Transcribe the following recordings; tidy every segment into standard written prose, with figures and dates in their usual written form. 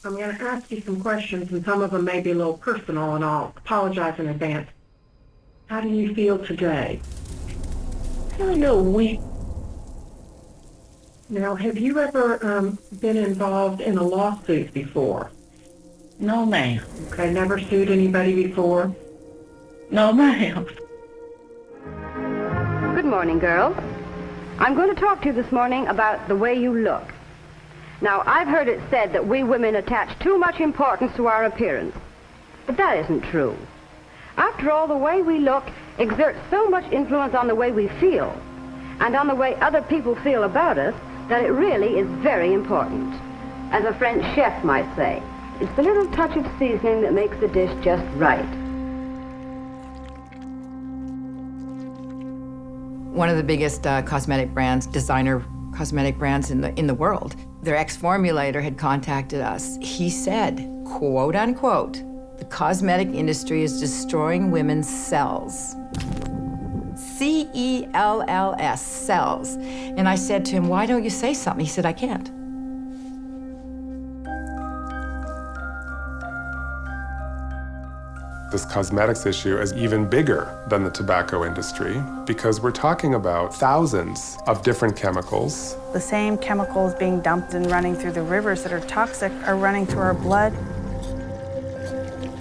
I'm going to ask you some questions, and some of them may be a little personal, and I'll apologize in advance. How do you feel today? I feel a little weak. Now, have you ever been involved in a lawsuit before? No, ma'am. Okay, never sued anybody before? No, ma'am. Good morning, girls. I'm going to talk to you this morning about the way you look. Now, I've heard it said that we women attach too much importance to our appearance. But that isn't true. After all, the way we look exerts so much influence on the way we feel and on the way other people feel about us that it really is very important. As a French chef might say, it's the little touch of seasoning that makes the dish just right. One of the biggest cosmetic brands, designer cosmetic brands in the world, their ex-formulator had contacted us. He said, quote unquote, "The cosmetic industry is destroying women's cells." C-E-L-L-S, cells. And I said to him, why don't you say something? He said, I can't. This cosmetics issue is even bigger than the tobacco industry because we're talking about thousands of different chemicals. The same chemicals being dumped and running through the rivers that are toxic are running through our blood.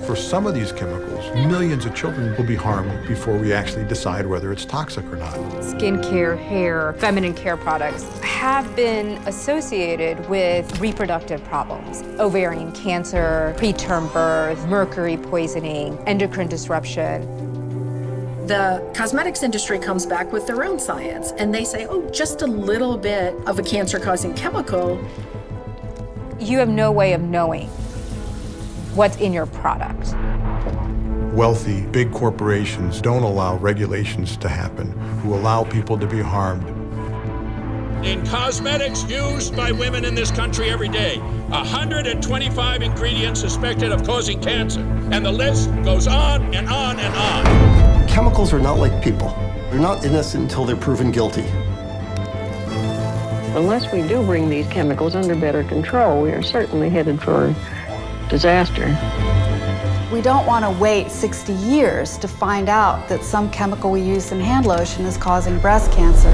For some of these chemicals, millions of children will be harmed before we actually decide whether it's toxic or not. Skincare, hair, feminine care products have been associated with reproductive problems. Ovarian cancer, preterm birth, mercury poisoning, endocrine disruption. The cosmetics industry comes back with their own science, and they say, oh, just a little bit of a cancer-causing chemical. You have no way of knowing what's in your product. Wealthy, big corporations don't allow regulations to happen, who allow people to be harmed. In cosmetics used by women in this country every day, 125 ingredients suspected of causing cancer, and the list goes on and on and on. Chemicals are not like people. They're not innocent until they're proven guilty. Unless we do bring these chemicals under better control, we are certainly headed for disaster. We don't want to wait 60 years to find out that some chemical we use in hand lotion is causing breast cancer.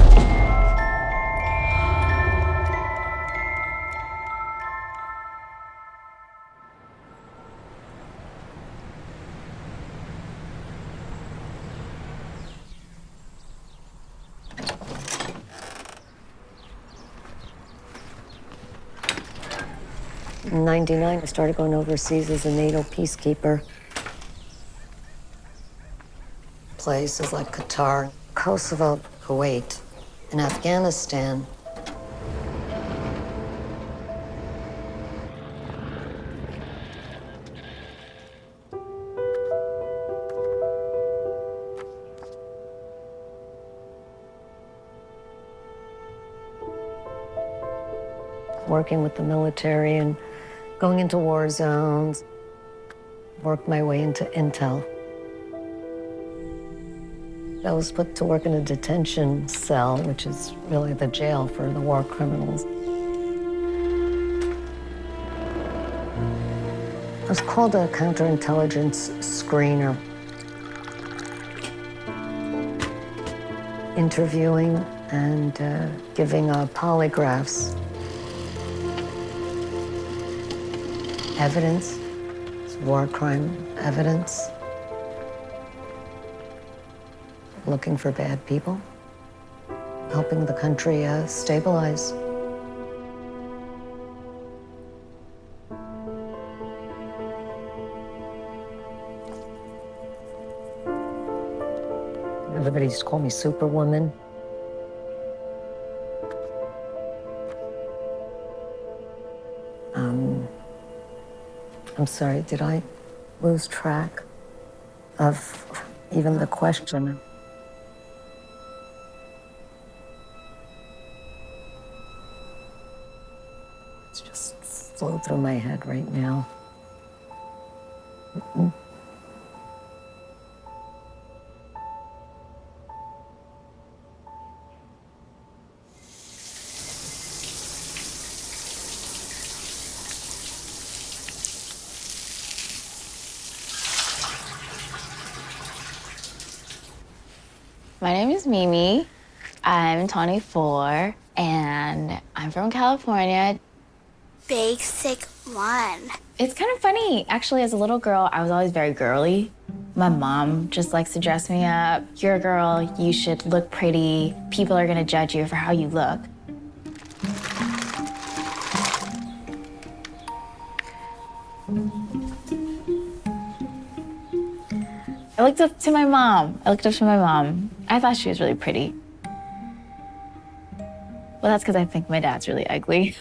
In '99, I started going overseas as a NATO peacekeeper. Places like Qatar, Kosovo, Kuwait, and Afghanistan. Working with the military and going into war zones, worked my way into intel. I was put to work in a detention cell, which is really the jail for the war criminals. I was called a counterintelligence screener. Interviewing and giving polygraphs. Evidence, war crime evidence. Looking for bad people, helping the country stabilize. Everybody used to call me Superwoman. I'm sorry, did I lose track of even the question? It's just flew through my head right now. My name is Mimi. I'm 24, and I'm from California. Basic 1. It's kind of funny. Actually, as a little girl, I was always very girly. My mom just likes to dress me up. You're a girl, you should look pretty. People are gonna judge you for how you look. I looked up to my mom. I thought she was really pretty. Well, that's because I think my dad's really ugly.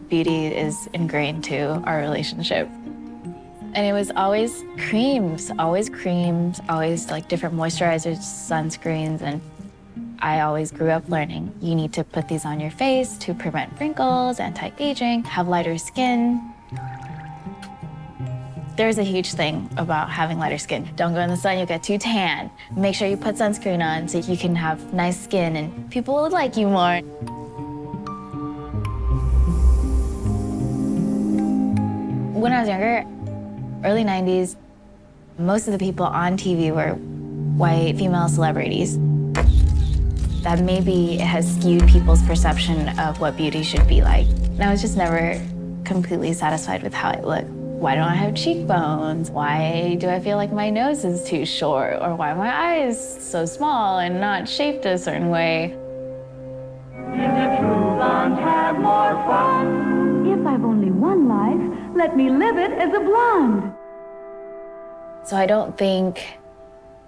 Beauty is ingrained to our relationship. And it was always creams, always like different moisturizers, sunscreens, and I always grew up learning, you need to put these on your face to prevent wrinkles, anti-aging, have lighter skin. There's a huge thing about having lighter skin. Don't go in the sun, you'll get too tan. Make sure you put sunscreen on so you can have nice skin and people will like you more. When I was younger, early 90s, most of the people on TV were white female celebrities. That maybe has skewed people's perception of what beauty should be like. And I was just never completely satisfied with how I look. Why don't I have cheekbones? Why do I feel like my nose is too short? Or why are my eyes so small and not shaped a certain way? In a true blonde, have more fun. If I've only one life, let me live it as a blonde. So I don't think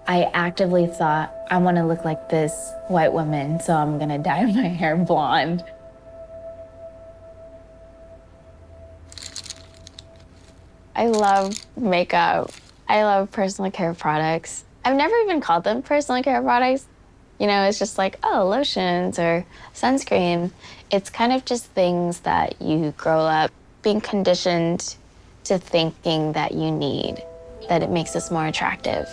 I actively thought, I want to look like this white woman, so I'm gonna dye my hair blonde. I love makeup. I love personal care products. I've never even called them personal care products. You know, it's just like, oh, lotions or sunscreen. It's kind of just things that you grow up being conditioned to thinking that you need, that it makes us more attractive.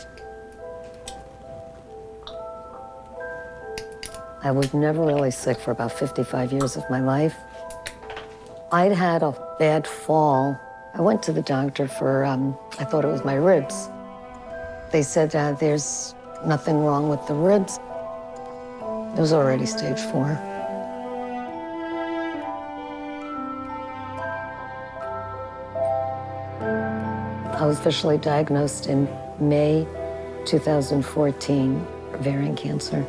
I was never really sick for about 55 years of my life. I'd had a bad fall. I went to the doctor for, I thought it was my ribs. They said there's nothing wrong with the ribs. It was already stage 4. I was officially diagnosed in May 2014, ovarian cancer.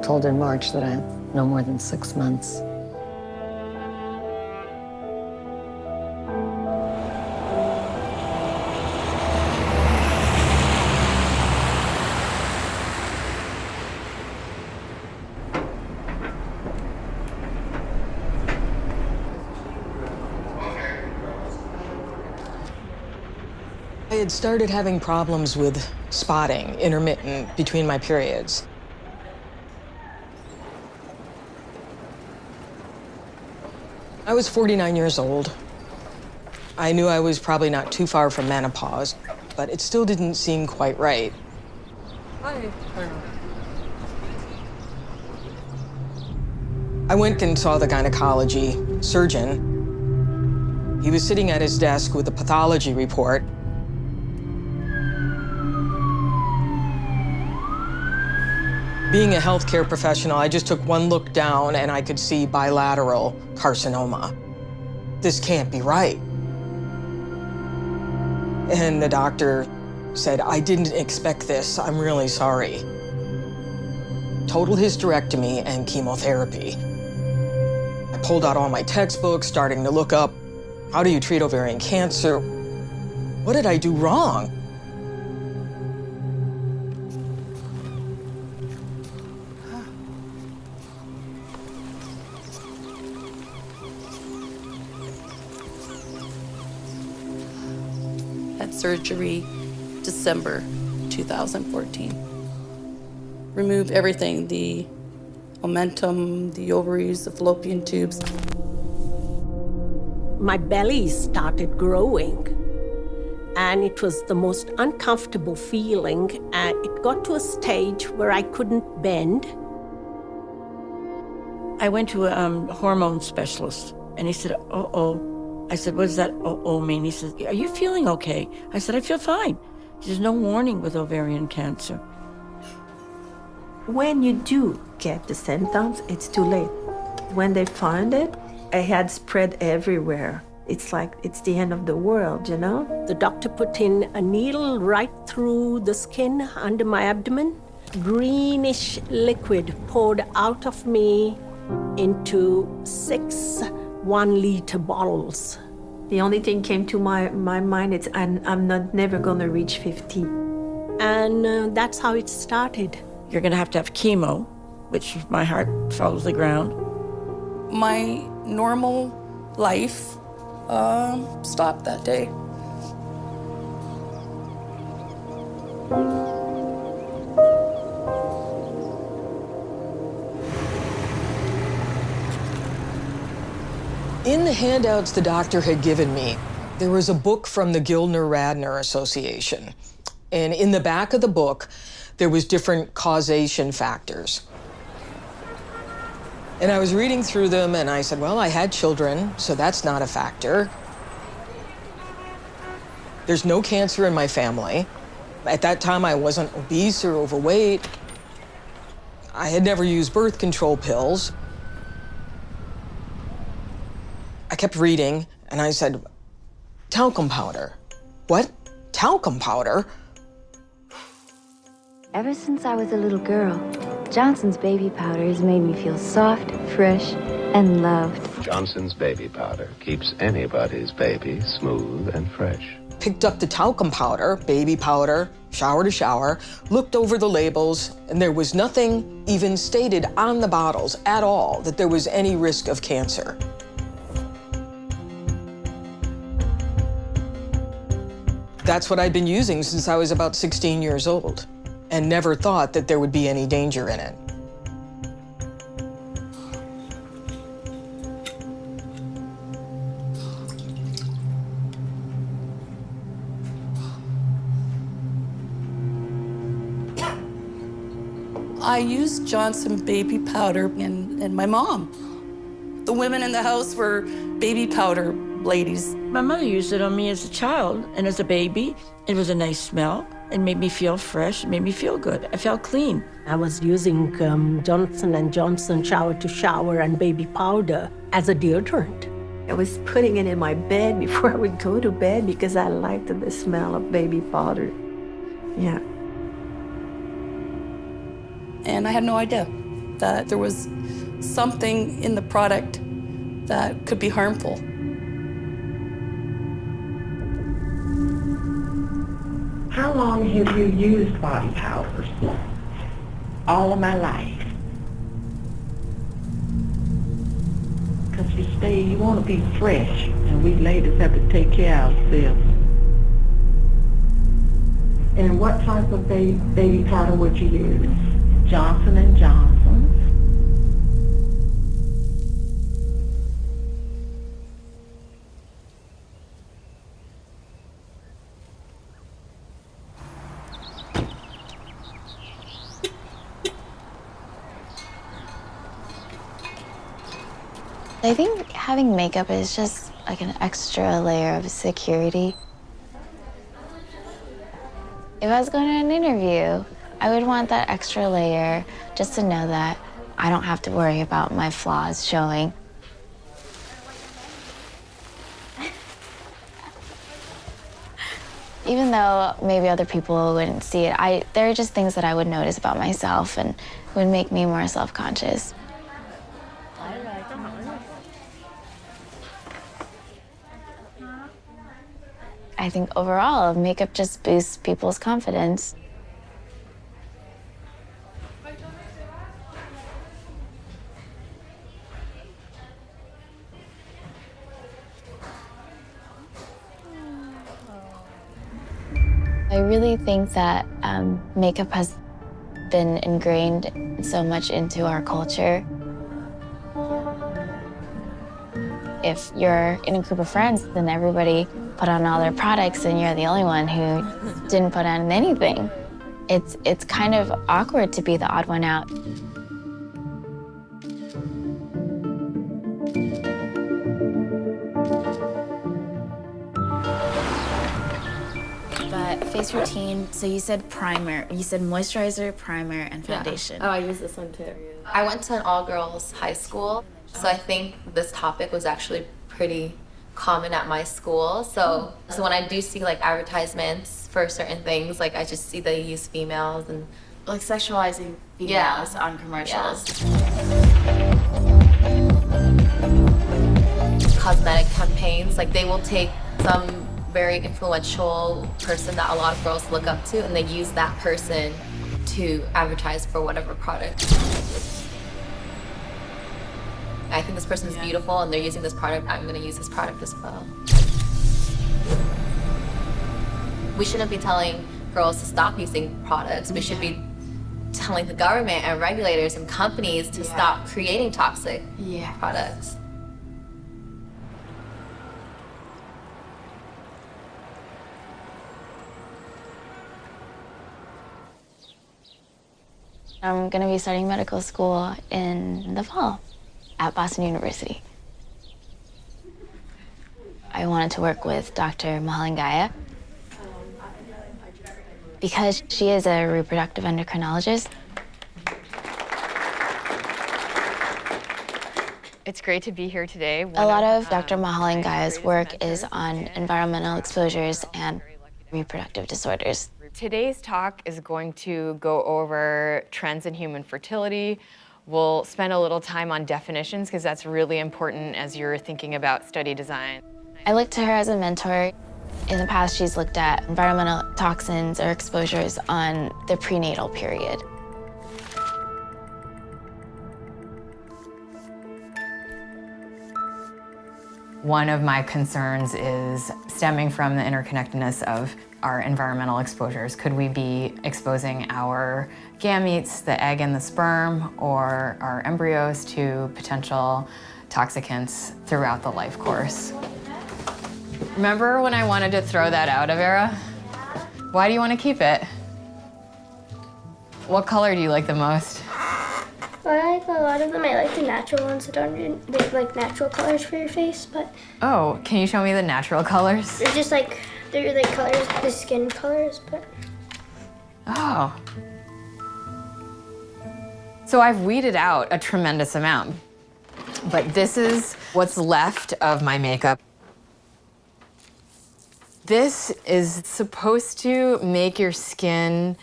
Told in March that I had no more than 6 months. I had started having problems with spotting, intermittent, between my periods. I was 49 years old. I knew I was probably not too far from menopause, but it still didn't seem quite right. Hi. I went and saw the gynecology surgeon. He was sitting at his desk with a pathology report. Being a healthcare professional, I just took one look down and I could see bilateral carcinoma. This can't be right. And the doctor said, I didn't expect this. I'm really sorry. Total hysterectomy and chemotherapy. I pulled out all my textbooks, starting to look up, how do you treat ovarian cancer? What did I do wrong? Had surgery December 2014. Removed everything, the omentum, the ovaries, the fallopian tubes. My belly started growing, and it was the most uncomfortable feeling, and it got to a stage where I couldn't bend. I went to a hormone specialist, and he said, uh-oh, I said, what does that O mean? He says, are you feeling okay? I said, I feel fine. There's no warning with ovarian cancer. When you do get the symptoms, it's too late. When they find it, it had spread everywhere. It's like it's the end of the world, you know? The doctor put in a needle right through the skin under my abdomen. Greenish liquid poured out of me into 6 1-liter bottles. The only thing came to my mind is I'm never gonna reach 50. And that's how it started. You're gonna have chemo, which my heart fell to the ground. My normal life stopped that day. In the handouts the doctor had given me, there was a book from the Gildner-Radner Association. And in the back of the book, there was different causation factors. And I was reading through them and I said, well, I had children, so that's not a factor. There's no cancer in my family. At that time, I wasn't obese or overweight. I had never used birth control pills. I kept reading and I said, talcum powder. What? Talcum powder? Ever since I was a little girl, Johnson's baby powder has made me feel soft, fresh, and loved. Johnson's baby powder keeps anybody's baby smooth and fresh. Picked up the talcum powder, baby powder, shower to shower, looked over the labels, and there was nothing even stated on the bottles at all that there was any risk of cancer. That's what I'd been using since I was about 16 years old, and never thought that there would be any danger in it. I used Johnson baby powder and my mom. The women in the house were baby powder ladies. My mother used it on me as a child and as a baby. It was a nice smell. It made me feel fresh. It made me feel good. I felt clean. I was using Johnson & Johnson shower to shower and baby powder as a deodorant. I was putting it in my bed before I would go to bed because I liked the smell of baby powder. Yeah. And I had no idea that there was something in the product that could be harmful. How long have you used body powders? All of my life. Because you want to be fresh, and we ladies have to take care of ourselves. And what type of baby powder would you use? Johnson & Johnson. I think having makeup is just like an extra layer of security. If I was going to an interview, I would want that extra layer just to know that I don't have to worry about my flaws showing. Even though maybe other people wouldn't see it, there are just things that I would notice about myself and would make me more self-conscious. I think overall, makeup just boosts people's confidence. I really think that makeup has been ingrained so much into our culture. If you're in a group of friends, then everybody put on all their products and you're the only one who didn't put on anything. It's kind of awkward to be the odd one out. face routine. So you said primer. You said moisturizer, primer, and foundation. Oh, I use this one too. I went to an all-girls high school, so I think this topic was actually pretty common at my school. So when I do see like advertisements for certain things, like I just see they use females and like sexualizing females on commercials. Cosmetic campaigns, like they will take some very influential person that a lot of girls look up to and they use that person to advertise for whatever product. I think this person is beautiful and they're using this product, I'm gonna use this product as well. We shouldn't be telling girls to stop using products. We should be telling the government and regulators and companies to stop creating toxic products. I'm going to be starting medical school in the fall at Boston University. I wanted to work with Dr. Mahalingaya because she is a reproductive endocrinologist. It's great to be here today. A lot of Dr. Mahalingaya's work is on environmental exposures and reproductive disorders. Today's talk is going to go over trends in human fertility. We'll spend a little time on definitions because that's really important as you're thinking about study design. I look to her as a mentor. In the past, she's looked at environmental toxins or exposures on the prenatal period. One of my concerns is stemming from the interconnectedness of our environmental exposures. Could we be exposing our gametes, the egg and the sperm, or our embryos to potential toxicants throughout the life course? Remember when I wanted to throw that out, Avera? Why do you want to keep it? What color do you like the most? I like a lot of them. I like the natural ones that aren't, they have like natural colors for your face, but. Oh, can you show me the natural colors? They're just like, they're like colors, the skin colors, but. Oh. So I've weeded out a tremendous amount, but this is what's left of my makeup. This is supposed to make your skin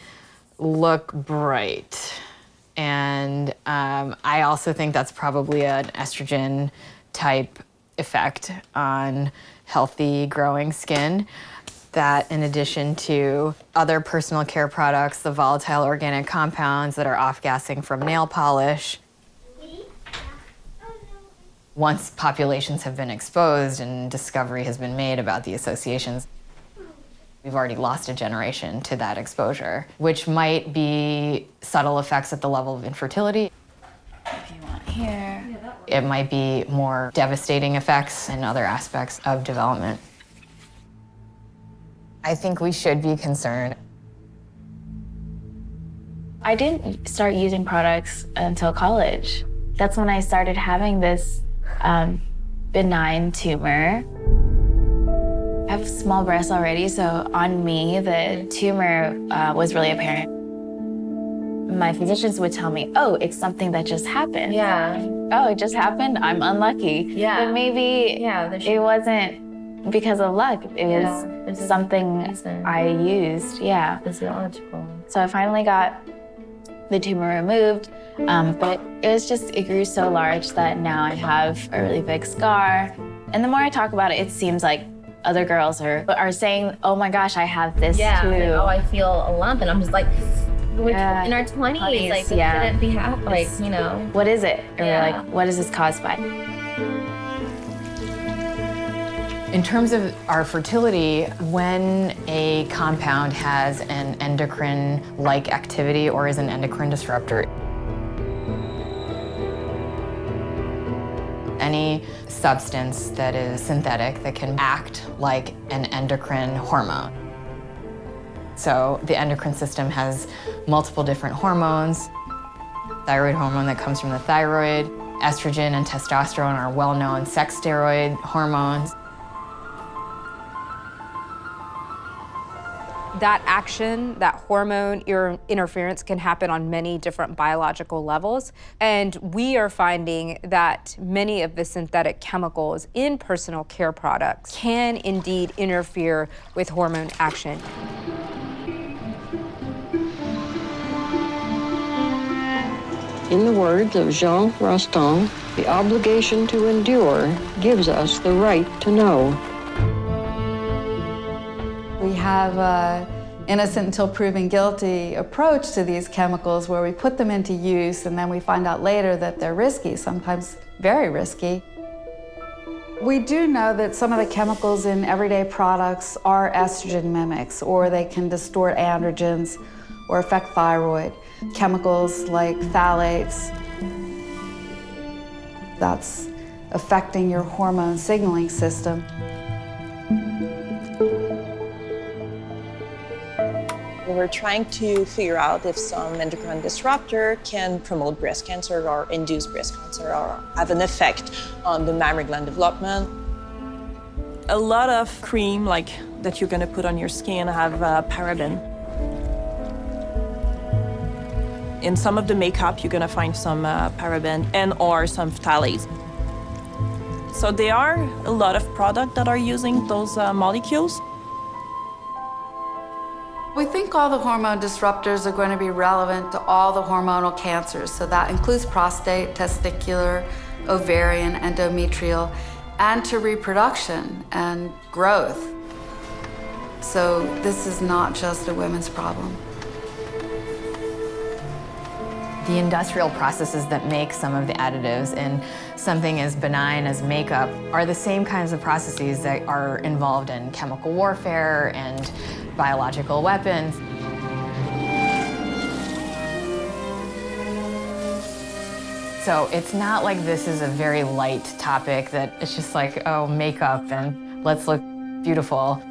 look bright. And I also think that's probably an estrogen type effect on healthy growing skin. That in addition to other personal care products, the volatile organic compounds that are off-gassing from nail polish. Once populations have been exposed and discovery has been made about the associations, we've already lost a generation to that exposure, which might be subtle effects at the level of infertility. If you want here. It might be more devastating effects in other aspects of development. I think we should be concerned. I didn't start using products until college. That's when I started having this benign tumor. I have small breasts already, so on me, the tumor was really apparent. My physicians would tell me, oh, it's something that just happened. Yeah. Oh, it just happened? I'm unlucky. Yeah. But maybe it wasn't because of luck. It was something I used, Physiological. So I finally got the tumor removed, but it grew so large that now I have a really big scar. And the more I talk about it, it seems like other girls are saying, oh my gosh, I have this too. Oh, I feel a lump, and I'm just like, we're in our 20s, like, it shouldn't be happening, like, you know. What is it? Or like, what is this caused by? In terms of our fertility, when a compound has an endocrine-like activity or is an endocrine disruptor, any substance that is synthetic that can act like an endocrine hormone. So the endocrine system has multiple different hormones. Thyroid hormone that comes from the thyroid. Estrogen and testosterone are well-known sex steroid hormones. That action, that hormone interference can happen on many different biological levels. And we are finding that many of the synthetic chemicals in personal care products can indeed interfere with hormone action. In the words of Jean Rostand, the obligation to endure gives us the right to know. We have an innocent until proven guilty approach to these chemicals where we put them into use and then we find out later that they're risky, sometimes very risky. We do know that some of the chemicals in everyday products are estrogen mimics, or they can distort androgens or affect thyroid. Chemicals like phthalates, that's affecting your hormone signaling system. We're trying to figure out if some endocrine disruptor can promote breast cancer or induce breast cancer or have an effect on the mammary gland development. A lot of cream like that you're going to put on your skin have paraben. In some of the makeup, you're going to find some paraben and or some phthalates. So there are a lot of products that are using those molecules. We think all the hormone disruptors are going to be relevant to all the hormonal cancers. So that includes prostate, testicular, ovarian, endometrial, and to reproduction and growth. So this is not just a women's problem. The industrial processes that make some of the additives in something as benign as makeup are the same kinds of processes that are involved in chemical warfare and biological weapons. So it's not like this is a very light topic that it's just like, oh, makeup and let's look beautiful.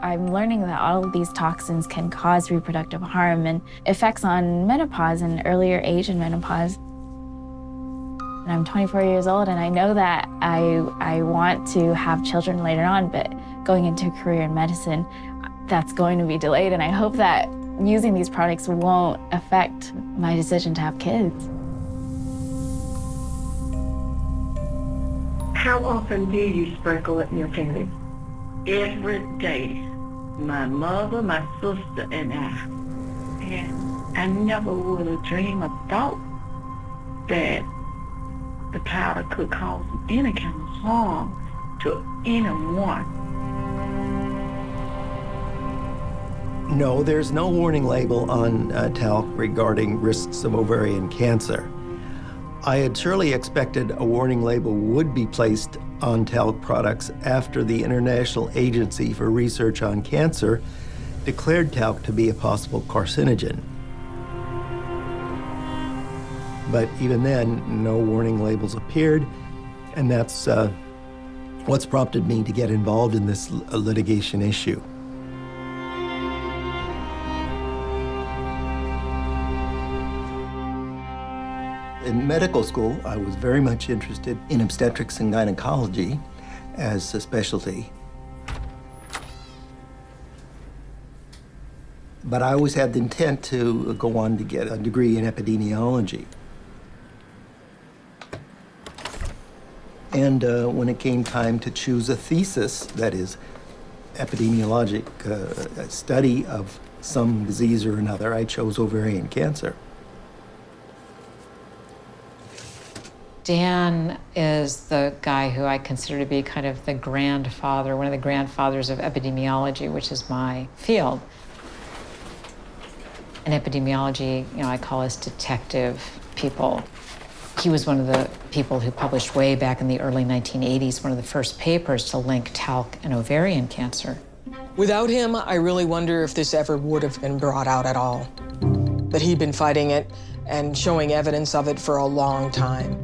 I'm learning that all of these toxins can cause reproductive harm and effects on menopause and earlier age in menopause. And I'm 24 years old and I know that I want to have children later on, but going into a career in medicine, that's going to be delayed. And I hope that using these products won't affect my decision to have kids. How often do you sprinkle it in your fingers? Every day. My mother, my sister, and I. And I never would have dreamed or thought that the powder could cause any kind of harm to anyone. No, there's no warning label on talc regarding risks of ovarian cancer. I had surely expected a warning label would be placed on talc products after the International Agency for Research on Cancer declared talc to be a possible carcinogen. But even then, no warning labels appeared, and that's what's prompted me to get involved in this litigation issue. In medical school, I was very much interested in obstetrics and gynecology as a specialty. But I always had the intent to go on to get a degree in epidemiology. And when it came time to choose a thesis, that is, epidemiologic study of some disease or another, I chose ovarian cancer. Dan is the guy who I consider to be kind of the grandfather, one of the grandfathers of epidemiology, which is my field. In epidemiology, I call us detective people. He was one of the people who published way back in the early 1980s, one of the first papers to link talc and ovarian cancer. Without him, I really wonder if this ever would have been brought out at all. That he'd been fighting it and showing evidence of it for a long time.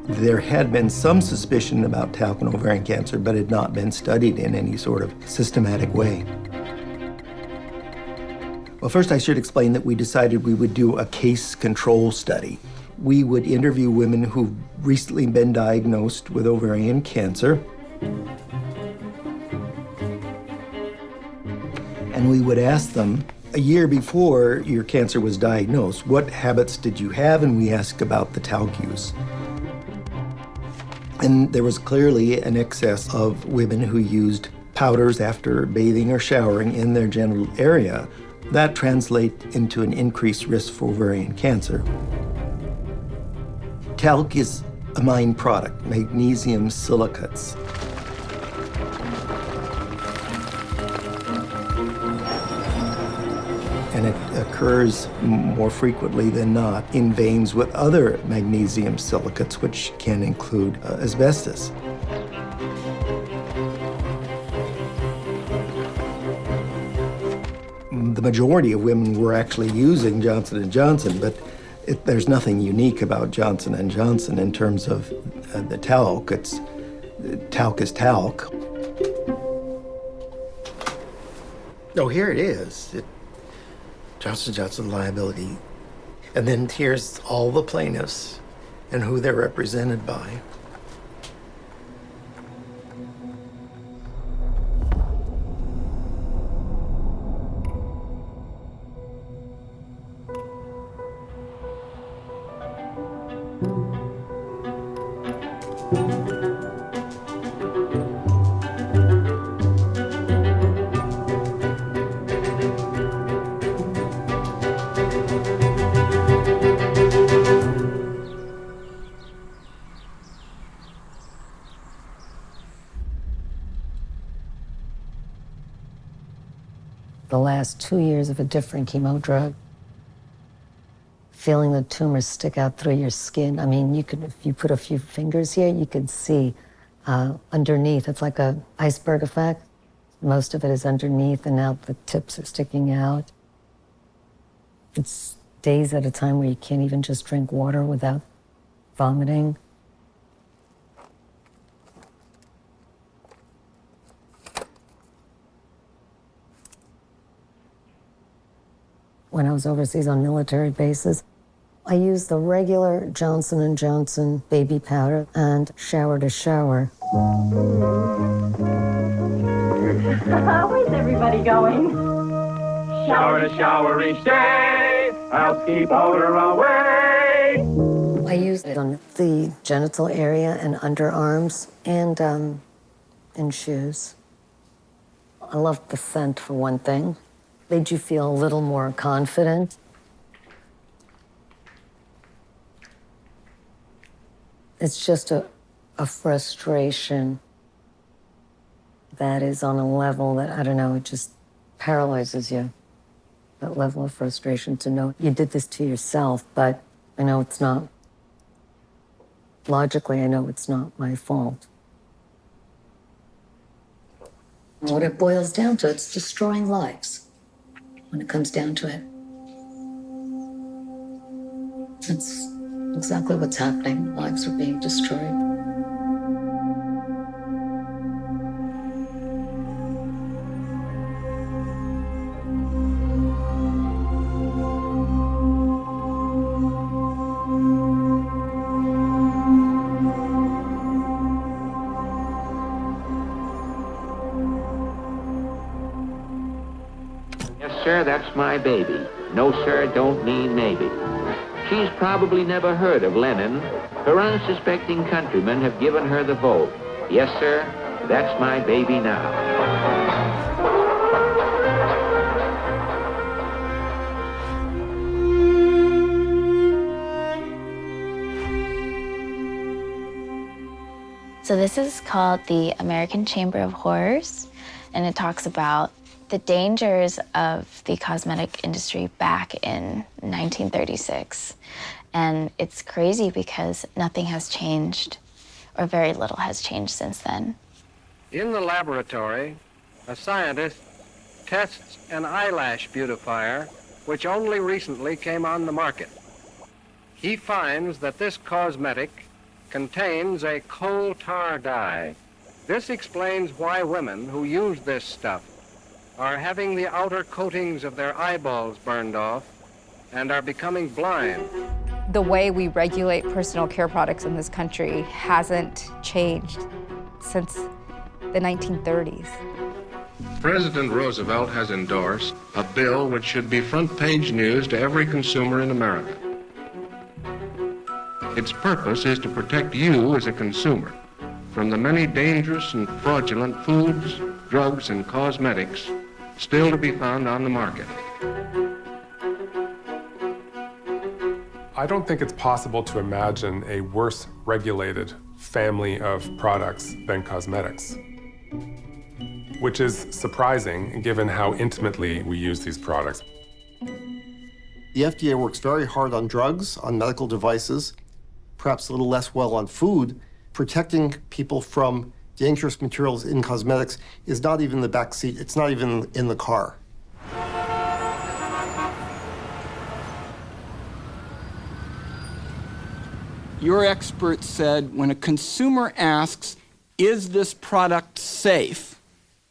There had been some suspicion about talc and ovarian cancer, but had not been studied in any sort of systematic way. Well, first I should explain that we decided we would do a case control study. We would interview women who've recently been diagnosed with ovarian cancer. And we would ask them, a year before your cancer was diagnosed, what habits did you have? And we asked about the talc use. And there was clearly an excess of women who used powders after bathing or showering in their genital area. That translates into an increased risk for ovarian cancer. Talc is a mine product, magnesium silicates. And it occurs more frequently than not in veins with other magnesium silicates, which can include asbestos. The majority of women were actually using Johnson & Johnson, but there's nothing unique about Johnson & Johnson in terms of the talc. Talc is talc. Oh, here it is. Johnson & Johnson liability. And then here's all the plaintiffs and who they're represented by. The last 2 years of a different chemo drug, feeling the tumors stick out through your skin. I mean, if you put a few fingers here, you could see underneath. It's like an iceberg effect. Most of it is underneath, and now the tips are sticking out. It's days at a time where you can't even just drink water without vomiting. When I was overseas on military bases, I used the regular Johnson & Johnson baby powder and shower to shower. Where's everybody going? Shower to shower each day, I'll keep odor away. I used it on the genital area and underarms and in shoes. I loved the scent, for one thing. Made you feel a little more confident. It's just a frustration that is on a level that, I don't know, it just paralyzes you. That level of frustration to know you did this to yourself, but I know it's not. Logically, I know it's not my fault. What it boils down to, it's destroying lives. When it comes down to it. That's exactly what's happening. Lives are being destroyed. Sir, that's my baby. No, sir, don't mean maybe. She's probably never heard of Lenin. Her unsuspecting countrymen have given her the vote. Yes, sir, that's my baby now. So this is called the American Chamber of Horrors, and it talks about the dangers of the cosmetic industry back in 1936. And it's crazy because nothing has changed, or very little has changed since then. In the laboratory, a scientist tests an eyelash beautifier, which only recently came on the market. He finds that this cosmetic contains a coal tar dye. This explains why women who use this stuff are having the outer coatings of their eyeballs burned off and are becoming blind. The way we regulate personal care products in this country hasn't changed since the 1930s. President Roosevelt has endorsed a bill which should be front-page news to every consumer in America. Its purpose is to protect you as a consumer from the many dangerous and fraudulent foods, drugs, and cosmetics still to be found on the market. I don't think it's possible to imagine a worse regulated family of products than cosmetics, which is surprising given how intimately we use these products. The FDA works very hard on drugs, on medical devices, perhaps a little less well on food. Protecting people from dangerous materials in cosmetics is not even in the back seat. It's not even in the car. Your expert said when a consumer asks, is this product safe?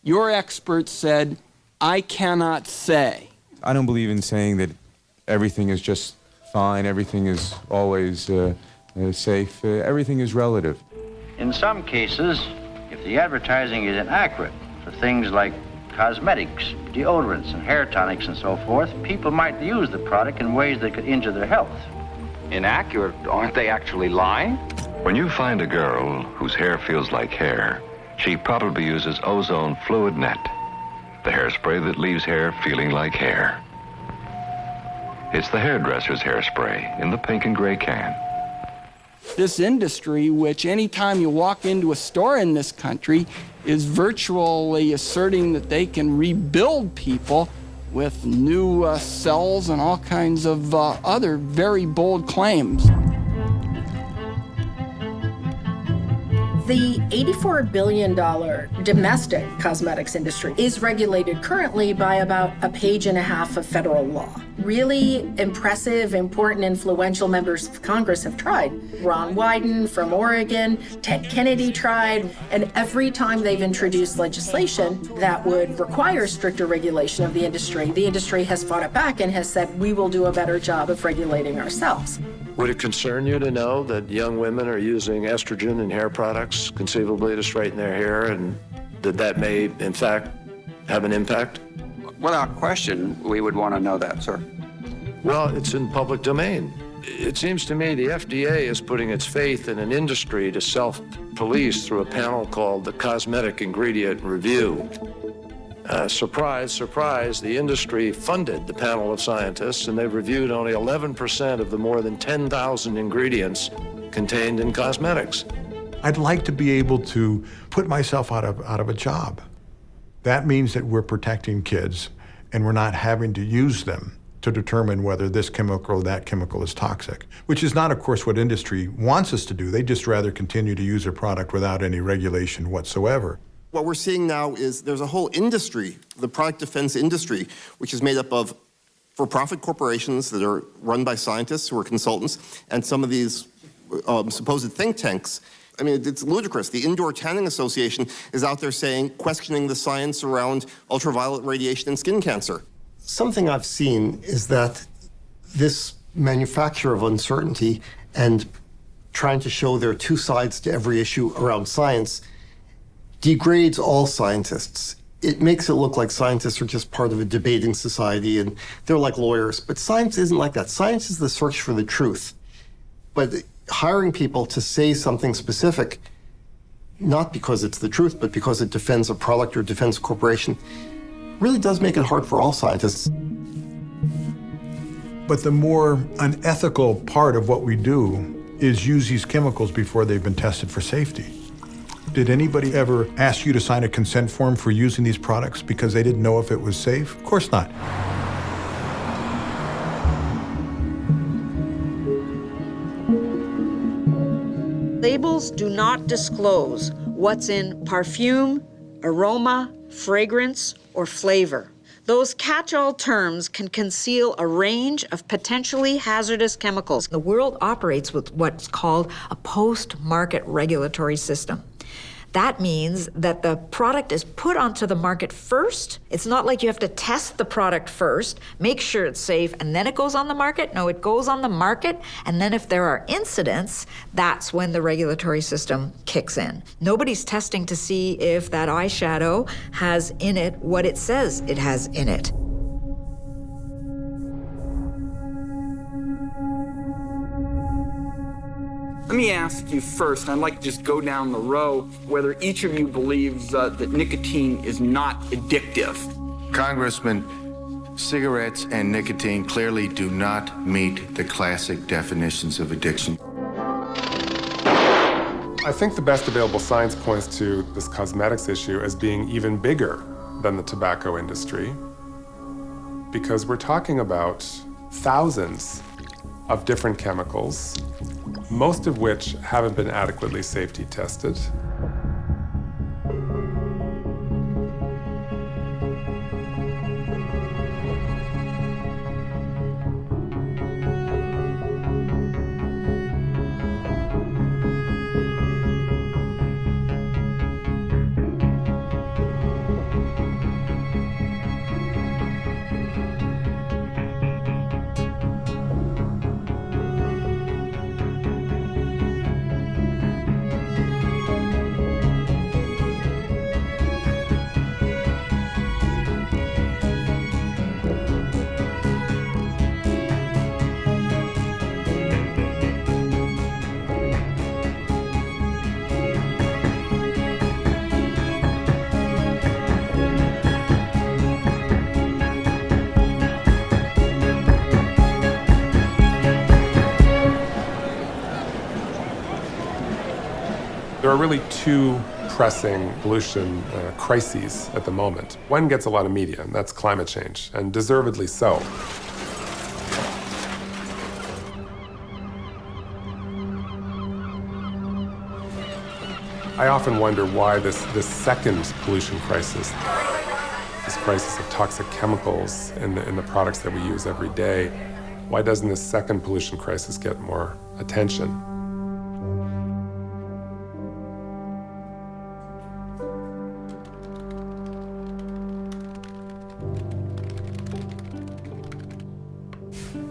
Your expert said, I cannot say. I don't believe in saying that everything is just fine, everything is always safe. Everything is relative. In some cases, if the advertising is inaccurate for things like cosmetics, deodorants, and hair tonics and so forth, people might use the product in ways that could injure their health. Inaccurate? Aren't they actually lying? When you find a girl whose hair feels like hair, she probably uses ozone fluid net, the hairspray that leaves hair feeling like hair. It's the hairdresser's hairspray in the pink and gray can. This industry, which anytime you walk into a store in this country, is virtually asserting that they can rebuild people with new cells and all kinds of other very bold claims. The $84 billion domestic cosmetics industry is regulated currently by about a page and a half of federal law. Really impressive, important, influential members of Congress have tried. Ron Wyden from Oregon, Ted Kennedy tried, and every time they've introduced legislation that would require stricter regulation of the industry has fought it back and has said, we will do a better job of regulating ourselves. Would it concern you to know that young women are using estrogen in hair products, conceivably to straighten their hair, and that may, in fact, have an impact? Without question, we would want to know that, sir. Well, it's in public domain. It seems to me the FDA is putting its faith in an industry to self-police through a panel called the Cosmetic Ingredient Review. Surprise, surprise, the industry funded the panel of scientists, and they've reviewed only 11% of the more than 10,000 ingredients contained in cosmetics. I'd like to be able to put myself out of a job. That means that we're protecting kids, and we're not having to use them to determine whether this chemical or that chemical is toxic, which is not, of course, what industry wants us to do. They'd just rather continue to use a product without any regulation whatsoever. What we're seeing now is there's a whole industry, the product defense industry, which is made up of for-profit corporations that are run by scientists who are consultants, and some of these supposed think tanks. I mean, it's ludicrous. The Indoor Tanning Association is out there questioning the science around ultraviolet radiation and skin cancer. Something I've seen is that this manufacture of uncertainty and trying to show there are two sides to every issue around science degrades all scientists. It makes it look like scientists are just part of a debating society and they're like lawyers, but science isn't like that. Science is the search for the truth. But hiring people to say something specific, not because it's the truth, but because it defends a product or defends a corporation, really does make it hard for all scientists. But the more unethical part of what we do is use these chemicals before they've been tested for safety. Did anybody ever ask you to sign a consent form for using these products because they didn't know if it was safe? Of course not. Labels do not disclose what's in perfume, aroma, fragrance, or flavor. Those catch-all terms can conceal a range of potentially hazardous chemicals. The world operates with what's called a post-market regulatory system. That means that the product is put onto the market first. It's not like you have to test the product first, make sure it's safe, and then it goes on the market. No, it goes on the market, and then if there are incidents, that's when the regulatory system kicks in. Nobody's testing to see if that eyeshadow has in it what it says it has in it. Let me ask you first, I'd like to just go down the row, whether each of you believes that nicotine is not addictive. Congressman, cigarettes and nicotine clearly do not meet the classic definitions of addiction. I think the best available science points to this cosmetics issue as being even bigger than the tobacco industry, because we're talking about thousands of different chemicals, most of which haven't been adequately safety tested. There are really two pressing pollution crises at the moment. One gets a lot of media, and that's climate change, and deservedly so. I often wonder why this second pollution crisis, this crisis of toxic chemicals in the products that we use every day, why doesn't this second pollution crisis get more attention?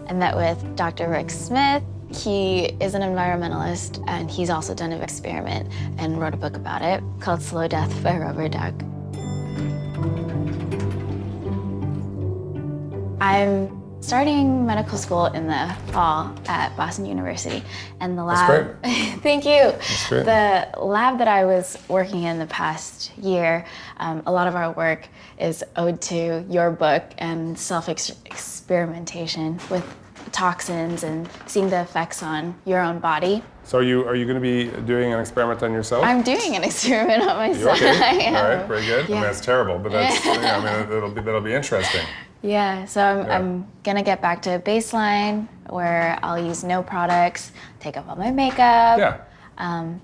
I met with Dr. Rick Smith. He is an environmentalist, and he's also done an experiment and wrote a book about it called Slow Death by Rubber Duck. I'm starting medical school in the fall at Boston University, and the lab— That's great. Thank you. That's great. The lab that I was working in the past year, a lot of our work is owed to your book and self-experimentation with toxins and seeing the effects on your own body. So are you going to be doing an experiment on yourself? I'm doing an experiment on myself. You okay? I am. All right, very good. Yeah. I mean, that's terrible, but that's, yeah, I mean, that'll be interesting. Yeah, so I'm gonna get back to baseline where I'll use no products, take off all my makeup,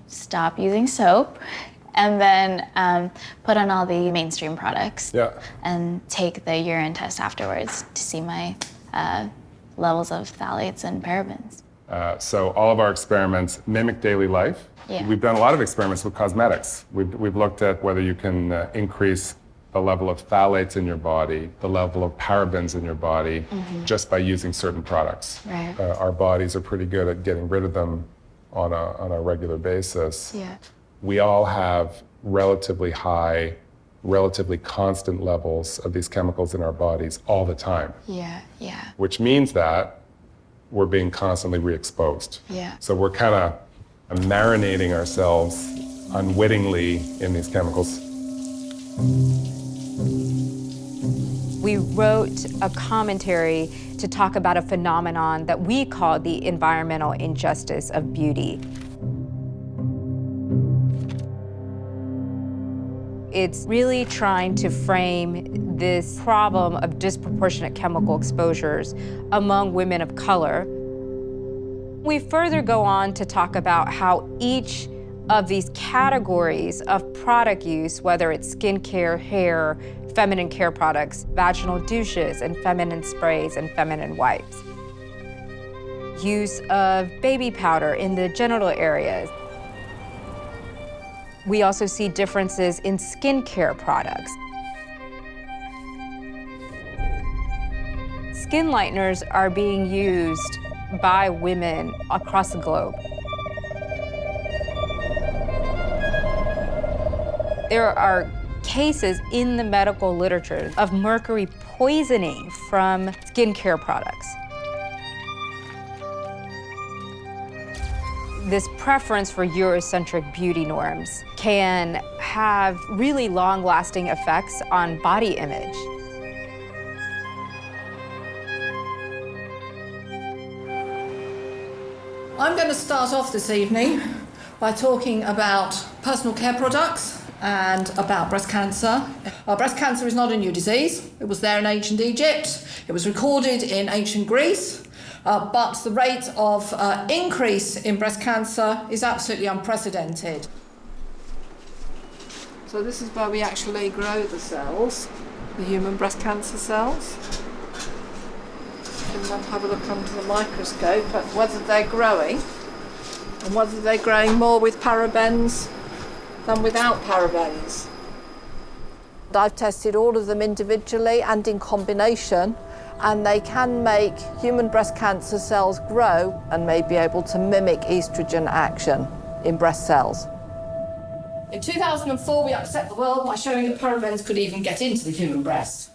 stop using soap, and then put on all the mainstream products. Yeah. And take the urine test afterwards to see my levels of phthalates and parabens. So all of our experiments mimic daily life. Yeah. We've done a lot of experiments with cosmetics. We've looked at whether you can increase the level of phthalates in your body, the level of parabens in your body, just by using certain products. Right. Our bodies are pretty good at getting rid of them on a regular basis. Yeah. We all have relatively high, relatively constant levels of these chemicals in our bodies all the time. Yeah. Which means that we're being constantly re-exposed. Yeah. So we're kind of marinating ourselves unwittingly in these chemicals. We wrote a commentary to talk about a phenomenon that we call the environmental injustice of beauty. It's really trying to frame this problem of disproportionate chemical exposures among women of color. We further go on to talk about how each of these categories of product use, whether it's skincare, hair, feminine care products, vaginal douches, and feminine sprays and feminine wipes. Use of baby powder in the genital areas. We also see differences in skincare products. Skin lighteners are being used by women across the globe. There are cases in the medical literature of mercury poisoning from skincare products. This preference for Eurocentric beauty norms can have really long-lasting effects on body image. I'm going to start off this evening by talking about personal care products and about breast cancer. Breast cancer is not a new disease. It was there in ancient Egypt. It was recorded in ancient Greece. But the rate of increase in breast cancer is absolutely unprecedented. So this is where we actually grow the cells, the human breast cancer cells. You can then have a look under the microscope at whether they're growing and whether they're growing more with parabens than without parabens. I've tested all of them individually and in combination, and they can make human breast cancer cells grow and may be able to mimic estrogen action in breast cells. In 2004, we upset the world by showing that parabens could even get into the human breast.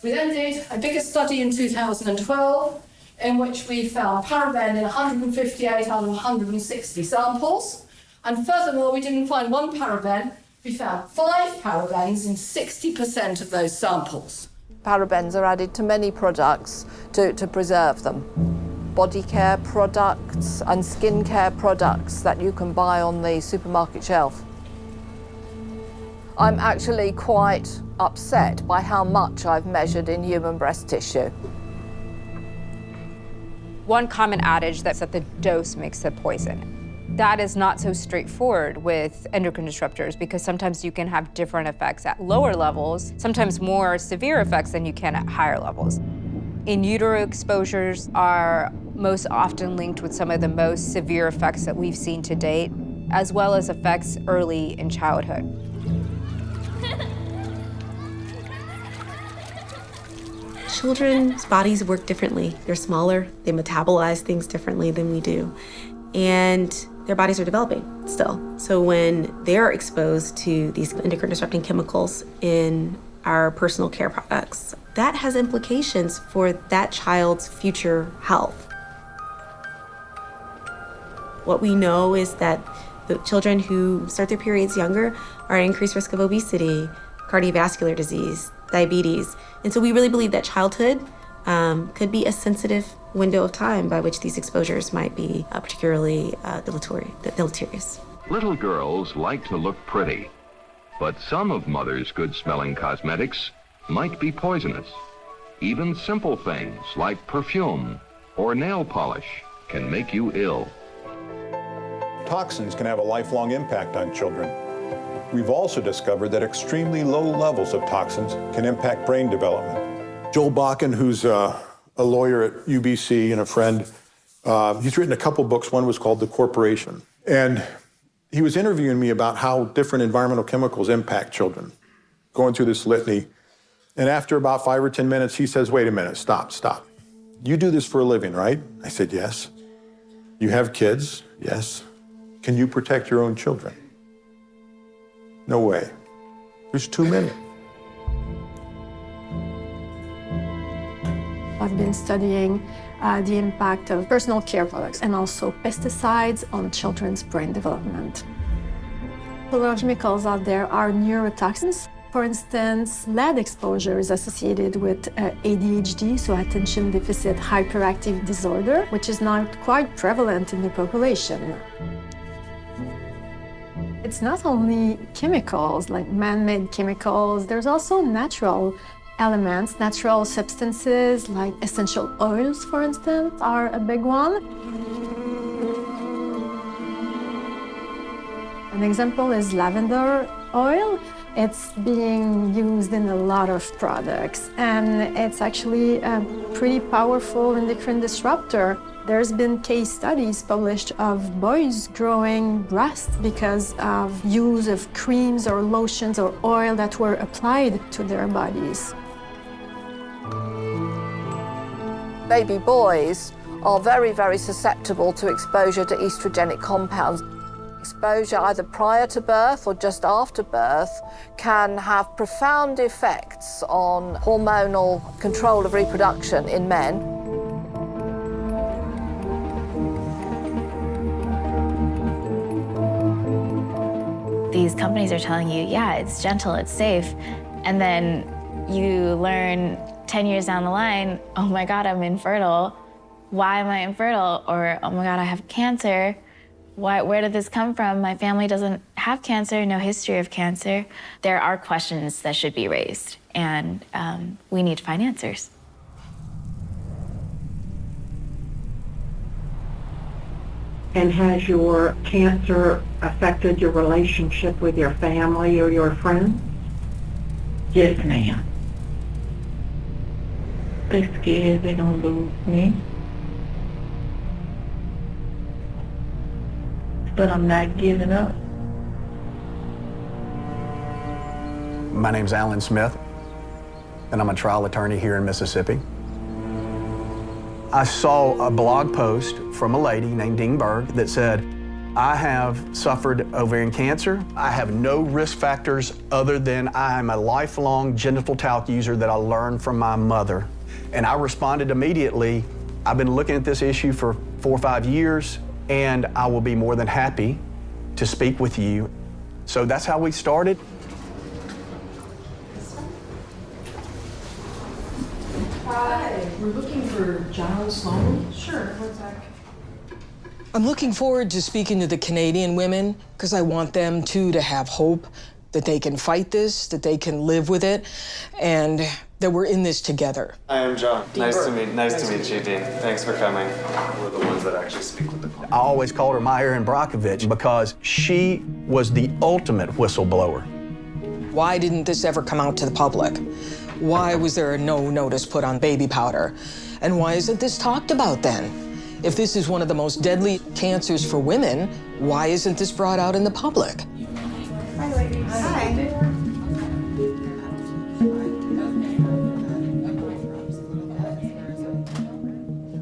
We then did a bigger study in 2012 in which we found paraben in 158 out of 160 samples. And furthermore, we didn't find one paraben, we found 5 parabens in 60% of those samples. Parabens are added to many products to preserve them. Body care products and skin care products that you can buy on the supermarket shelf. I'm actually quite upset by how much I've measured in human breast tissue. One common adage that's that the dose makes the poison. That is not so straightforward with endocrine disruptors because sometimes you can have different effects at lower levels, sometimes more severe effects than you can at higher levels. In utero exposures are most often linked with some of the most severe effects that we've seen to date, as well as effects early in childhood. Children's bodies work differently. They're smaller, they metabolize things differently than we do. And their bodies are developing still. So when they're exposed to these endocrine disrupting chemicals in our personal care products, that has implications for that child's future health. What we know is that the children who start their periods younger are at increased risk of obesity, cardiovascular disease, diabetes. And so we really believe that childhood could be a sensitive window of time by which these exposures might be particularly deleterious. Little girls like to look pretty, but some of mother's good-smelling cosmetics might be poisonous. Even simple things like perfume or nail polish can make you ill. Toxins can have a lifelong impact on children. We've also discovered that extremely low levels of toxins can impact brain development. Joel Bakken, who's a lawyer at UBC and a friend, he's written a couple books. One was called The Corporation. And he was interviewing me about how different environmental chemicals impact children, going through this litany. And after about 5 or 10 minutes, he says, wait a minute, stop. You do this for a living, right? I said, yes. You have kids? Yes. Can you protect your own children? No way. There's too many. I've been studying the impact of personal care products and also pesticides on children's brain development. A lot of chemicals out there are neurotoxins. For instance, lead exposure is associated with ADHD, so attention deficit hyperactive disorder, which is not quite prevalent in the population. It's not only chemicals, like man-made chemicals, there's also natural elements, natural substances like essential oils, for instance, are a big one. An example is lavender oil, It's being used in a lot of products, and it's actually a pretty powerful endocrine disruptor. There's been case studies published of boys growing breasts because of use of creams or lotions or oil that were applied to their bodies. Baby boys are very, very susceptible to exposure to estrogenic compounds. Exposure either prior to birth or just after birth can have profound effects on hormonal control of reproduction in men. These companies are telling you, yeah, it's gentle, it's safe, and then you learn 10 years down the line, oh my God, I'm infertile. Why am I infertile? Or, oh my God, I have cancer. Where did this come from? My family doesn't have cancer, no history of cancer. There are questions that should be raised, and we need to find answers. And has your cancer affected your relationship with your family or your friends? Yes, ma'am. They're scared they're gonna lose me. But I'm not giving up. My name's Alan Smith, and I'm a trial attorney here in Mississippi. I saw a blog post from a lady named Dean Berg that said, I have suffered ovarian cancer. I have no risk factors other than I am a lifelong genital talc user that I learned from my mother. And I responded immediately, I've been looking at this issue for 4 or 5 years, and I will be more than happy to speak with you. So that's how we started. Hi, we're looking for John Sloan. Sure, one sec. I'm looking forward to speaking to the Canadian women because I want them too to have hope that they can fight this, that they can live with it, and that we're in this together. Hi, I'm John. Nice to meet you, Dean. Thanks for coming. We're the ones that actually speak with the client. I always called her Meyer and Brockovich because she was the ultimate whistleblower. Why didn't this ever come out to the public? Why was there no notice put on baby powder? And why isn't this talked about then? If this is one of the most deadly cancers for women, why isn't this brought out in the public? Hi, ladies. Hi.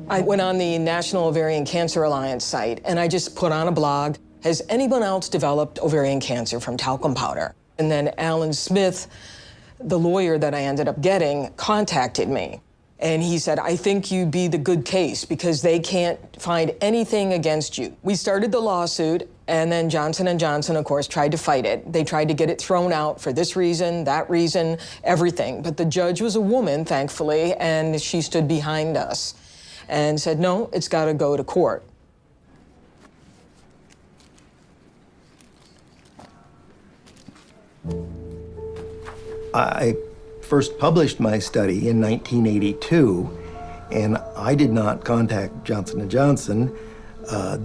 I went on the National Ovarian Cancer Alliance site and I just put on a blog, has anyone else developed ovarian cancer from talcum powder? And then Alan Smith, the lawyer that I ended up getting, contacted me. And he said, I think you'd be the good case because they can't find anything against you. We started the lawsuit, and then Johnson & Johnson, of course, tried to fight it. They tried to get it thrown out for this reason, that reason, everything. But the judge was a woman, thankfully, and she stood behind us and said, no, it's got to go to court. I first published my study in 1982, and I did not contact Johnson & Johnson.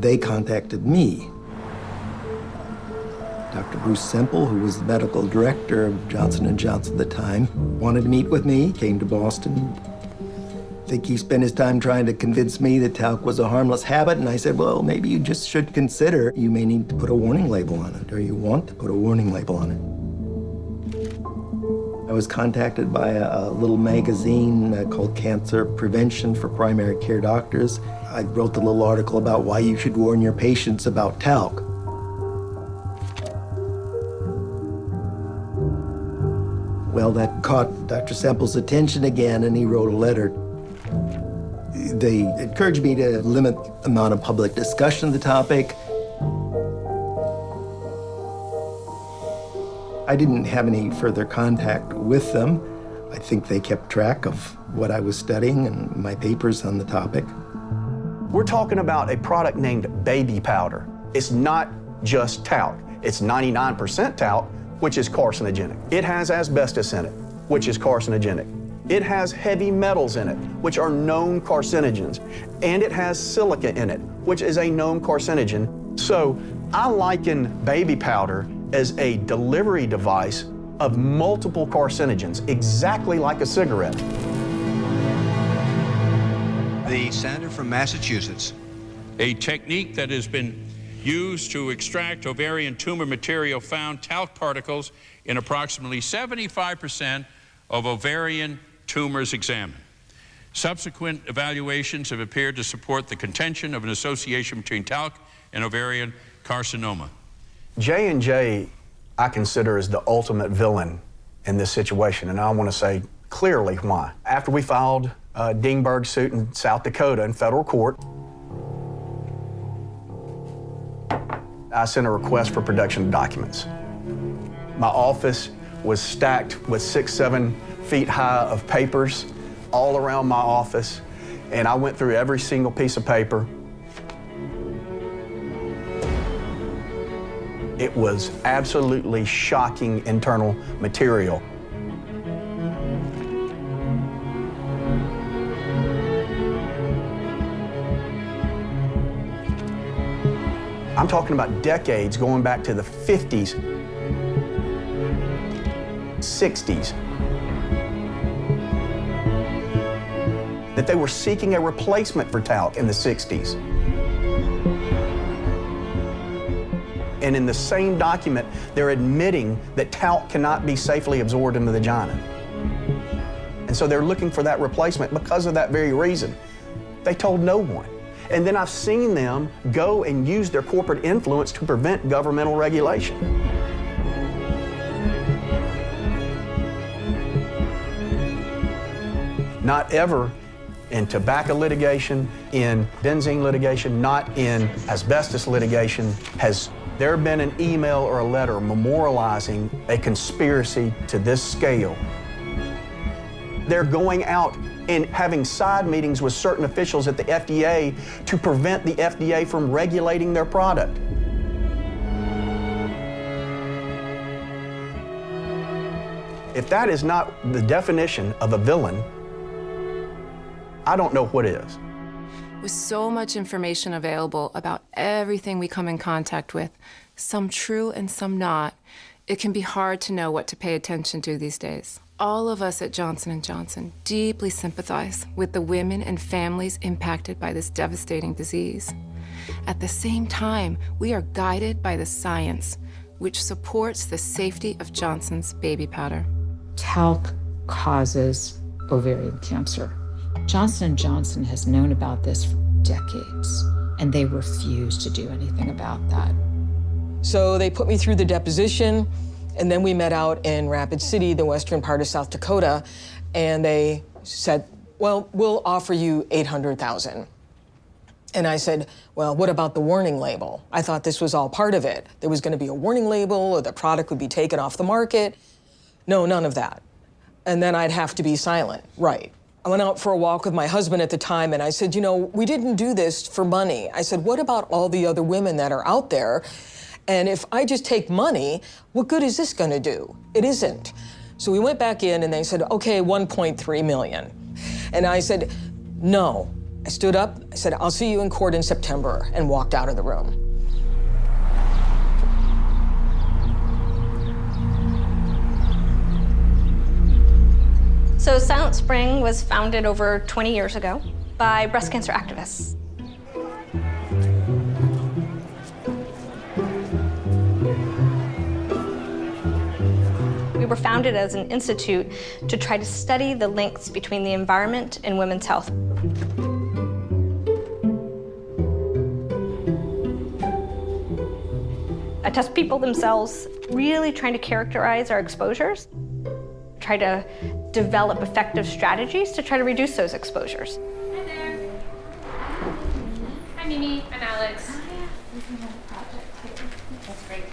They contacted me. Dr. Bruce Semple, who was the medical director of Johnson & Johnson at the time, wanted to meet with me, came to Boston. I think he spent his time trying to convince me that talc was a harmless habit, and I said, well, maybe you just should consider you may need to put a warning label on it, or you want to put a warning label on it. I was contacted by a little magazine called Cancer Prevention for Primary Care Doctors. I wrote a little article about why you should warn your patients about talc. Well, that caught Dr. Semple's attention again, and he wrote a letter. They encouraged me to limit the amount of public discussion of the topic. I didn't have any further contact with them. I think they kept track of what I was studying and my papers on the topic. We're talking about a product named baby powder. It's not just talc. It's 99% talc, which is carcinogenic. It has asbestos in it, which is carcinogenic. It has heavy metals in it, which are known carcinogens. And it has silica in it, which is a known carcinogen. So I liken baby powder as a delivery device of multiple carcinogens, exactly like a cigarette. The senator from Massachusetts. A technique that has been used to extract ovarian tumor material found talc particles in approximately 75% of ovarian tumors examined. Subsequent evaluations have appeared to support the contention of an association between talc and ovarian carcinoma. J&J, I consider, as the ultimate villain in this situation, and I want to say clearly why. After we filed a Dingberg suit in South Dakota in federal court, I sent a request for production of documents. My office was stacked with 6-7 feet high of papers all around my office, and I went through every single piece of paper. It was absolutely shocking internal material. I'm talking about decades going back to the 50s, 60s. That they were seeking a replacement for talc in the 60s. And in the same document, they're admitting that talc cannot be safely absorbed in the vagina. And so they're looking for that replacement because of that very reason. They told no one. And then I've seen them go and use their corporate influence to prevent governmental regulation. Not ever in tobacco litigation, in benzene litigation, not in asbestos litigation has there been an email or a letter memorializing a conspiracy to this scale. They're going out and having side meetings with certain officials at the FDA to prevent the FDA from regulating their product. If that is not the definition of a villain, I don't know what is. With so much information available about everything we come in contact with, some true and some not, it can be hard to know what to pay attention to these days. All of us at Johnson & Johnson deeply sympathize with the women and families impacted by this devastating disease. At the same time, we are guided by the science, which supports the safety of Johnson's baby powder. Talc causes ovarian cancer. Johnson & Johnson has known about this for decades, and they refuse to do anything about that. So they put me through the deposition, and then we met out in Rapid City, the western part of South Dakota, and they said, well, we'll offer you $800,000. And I said, well, what about the warning label? I thought this was all part of it. There was going to be a warning label, or the product would be taken off the market. No, none of that. And then I'd have to be silent, right. I went out for a walk with my husband at the time, and I said, you know, we didn't do this for money. I said, what about all the other women that are out there? And if I just take money, what good is this going to do? It isn't. So we went back in, and they said, okay, 1.3 million. And I said, no. I stood up, I said, I'll see you in court in September, and walked out of the room. So Silent Spring was founded over 20 years ago by breast cancer activists. We were founded as an institute to try to study the links between the environment and women's health. I test people themselves, really trying to characterize our exposures, try to develop effective strategies to try to reduce those exposures. Hi there. Hi, Mimi. I'm Alex. That's great.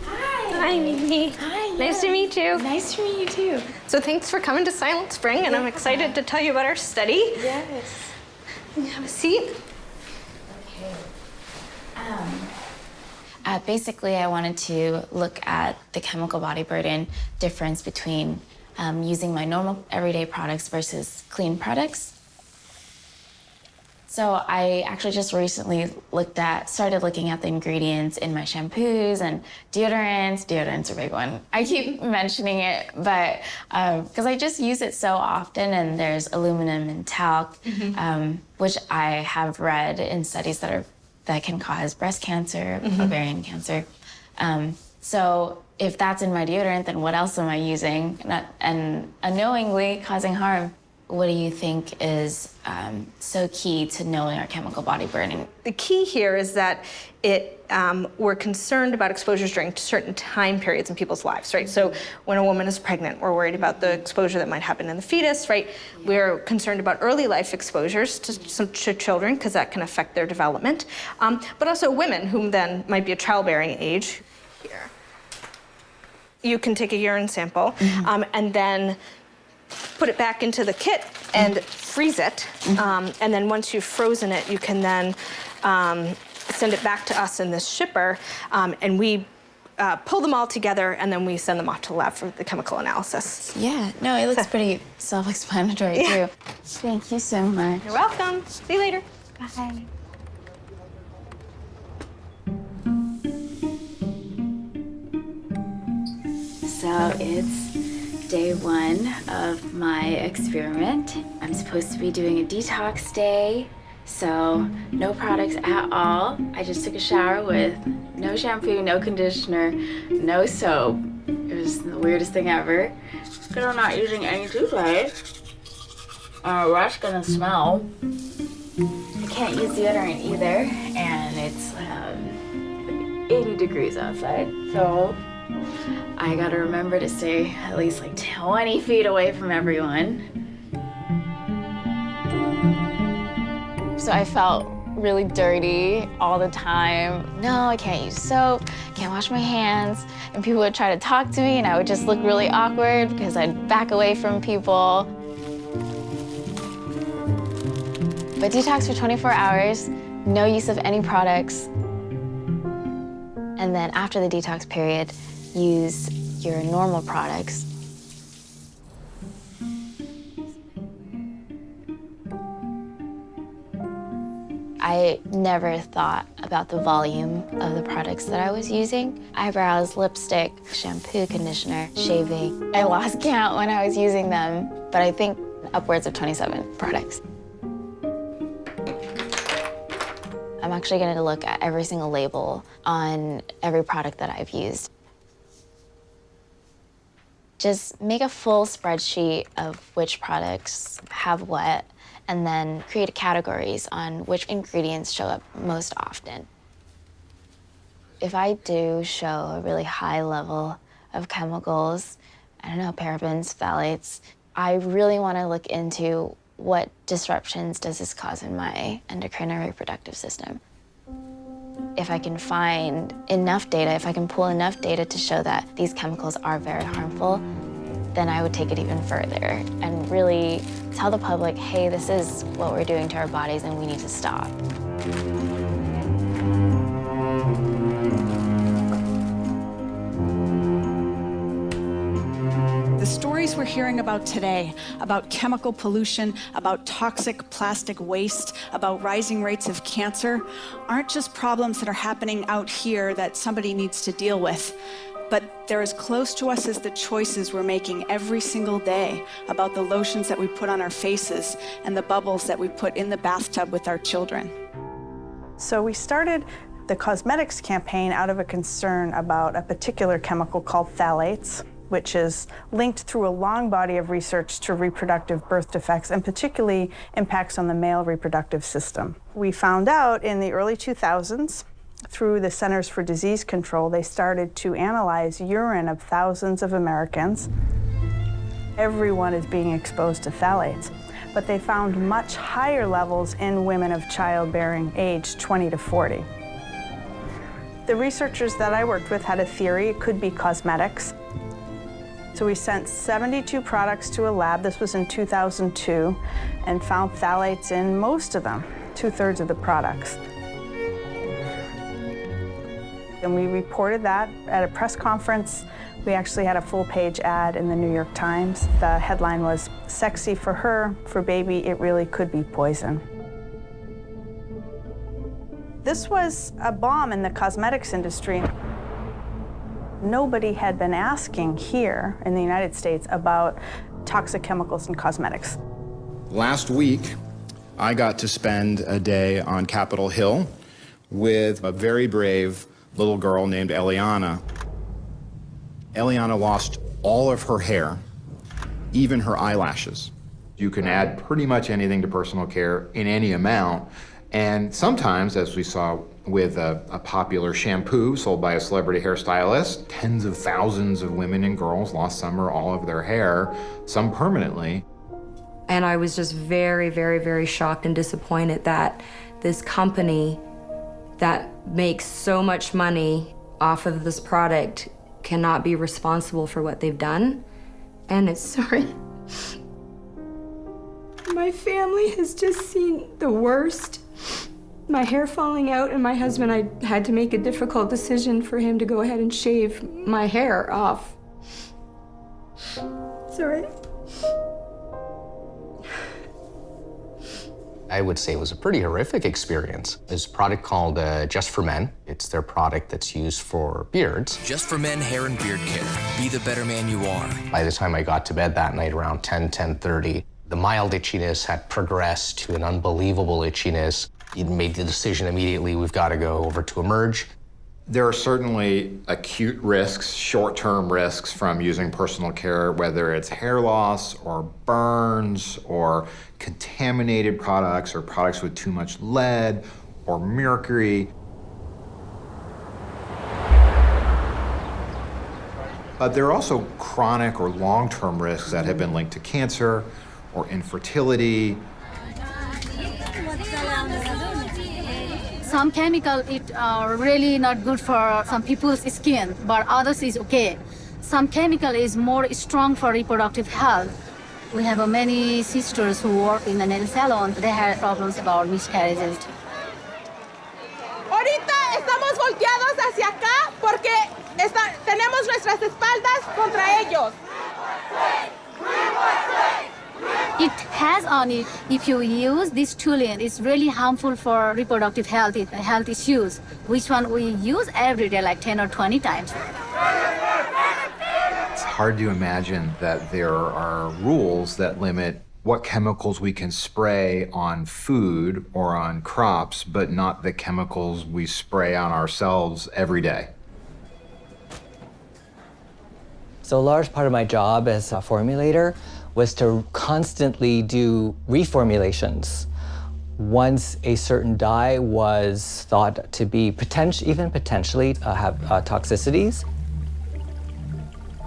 Hi, Mimi. Hi. Nice to meet you. Nice to meet you too. So thanks for coming to Silent Spring, and I'm excited to tell you about our study. Yes. Have a seat. Okay. Basically, I wanted to look at the chemical body burden difference between using my normal everyday products versus clean products. So I actually just recently started looking at the ingredients in my shampoos and deodorants. Deodorants are a big one. I keep mentioning it, but because I just use it so often, and there's aluminum in talc, which I have read in studies that can cause breast cancer, ovarian cancer. So if that's in my deodorant, then what else am I using and unknowingly causing harm? What do you think is so key to knowing our chemical body burning? The key here is that we're concerned about exposures during certain time periods in people's lives, right? So when a woman is pregnant, we're worried about the exposure that might happen in the fetus, right? We're concerned about early life exposures to children, because that can affect their development. But also women whom then might be a childbearing age. Here. You can take a urine sample and then put it back into the kit and freeze it. And then once you've frozen it, you can then send it back to us in this shipper, and we pull them all together, and then we send them off to the lab for the chemical analysis. Yeah, no, it looks pretty self-explanatory too. Thank you so much. You're welcome. See you later. Bye. So it's day 1 of my experiment. I'm supposed to be doing a detox day, so no products at all. I just took a shower with no shampoo, no conditioner, no soap. It was the weirdest thing ever. Because I'm not using any toothpaste. That's gonna smell. I can't use deodorant either, and it's 80 degrees outside, so I gotta remember to stay at least like 20 feet away from everyone. So I felt really dirty all the time. No, I can't use soap, can't wash my hands. And people would try to talk to me, and I would just look really awkward because I'd back away from people. But detox for 24 hours, no use of any products. And then after the detox period, use your normal products. I never thought about the volume of the products that I was using. Eyebrows, lipstick, shampoo, conditioner, shaving. I lost count when I was using them, but I think upwards of 27 products. I'm actually going to look at every single label on every product that I've used. Just make a full spreadsheet of which products have what, and then create categories on which ingredients show up most often. If I do show a really high level of chemicals, I don't know, parabens, phthalates, I really want to look into what disruptions does this cause in my endocrine or reproductive system. If I can find enough data, if I can pull enough data to show that these chemicals are very harmful, then I would take it even further and really tell the public, hey, this is what we're doing to our bodies and we need to stop. The stories we're hearing about today, about chemical pollution, about toxic plastic waste, about rising rates of cancer, aren't just problems that are happening out here that somebody needs to deal with, but they're as close to us as the choices we're making every single day about the lotions that we put on our faces and the bubbles that we put in the bathtub with our children. So we started the cosmetics campaign out of a concern about a particular chemical called phthalates, which is linked through a long body of research to reproductive birth defects and particularly impacts on the male reproductive system. We found out in the early 2000s, through the Centers for Disease Control, they started to analyze urine of thousands of Americans. Everyone is being exposed to phthalates, but they found much higher levels in women of childbearing age, 20 to 40. The researchers that I worked with had a theory it could be cosmetics. So we sent 72 products to a lab, this was in 2002, and found phthalates in most of them, 2/3 of the products. And we reported that at a press conference. We actually had a full-page ad in the New York Times. The headline was, "Sexy for her, for baby, it really could be poison." This was a bomb in the cosmetics industry. Nobody had been asking here in the United States about toxic chemicals in cosmetics. Last week, I got to spend a day on Capitol Hill with a very brave little girl named Eliana. Eliana lost all of her hair, even her eyelashes. You can add pretty much anything to personal care in any amount, and sometimes, as we saw with a popular shampoo sold by a celebrity hairstylist, tens of thousands of women and girls lost some or all of their hair, some permanently. And I was just very, very, very shocked and disappointed that this company that makes so much money off of this product cannot be responsible for what they've done. And it's sorry. My family has just seen the worst. My hair falling out, and my husband, I had to make a difficult decision for him to go ahead and shave my hair off. Sorry. I would say it was a pretty horrific experience. There's a product called Just for Men. It's their product that's used for beards. Just for Men hair and beard care. Be the better man you are. By the time I got to bed that night around 10:30, the mild itchiness had progressed to an unbelievable itchiness. He made the decision immediately, we've got to go over to Emerge. There are certainly acute risks, short-term risks from using personal care, whether it's hair loss or burns or contaminated products or products with too much lead or mercury. But there are also chronic or long-term risks that have been linked to cancer or infertility. Some chemical are really not good for some people's skin, but others is okay. Some chemical is more strong for reproductive health. We have many sisters who work in the nail salon. They had problems about miscarriages. Ahorita estamos volteados hacia acá porque tenemos nuestras espaldas contra ellos. It has on it, if you use this toluene, it's really harmful for reproductive health issues, which one we use every day, like 10 or 20 times. It's hard to imagine that there are rules that limit what chemicals we can spray on food or on crops, but not the chemicals we spray on ourselves every day. So a large part of my job as a formulator was to constantly do reformulations. Once a certain dye was thought to be even potentially have toxicities,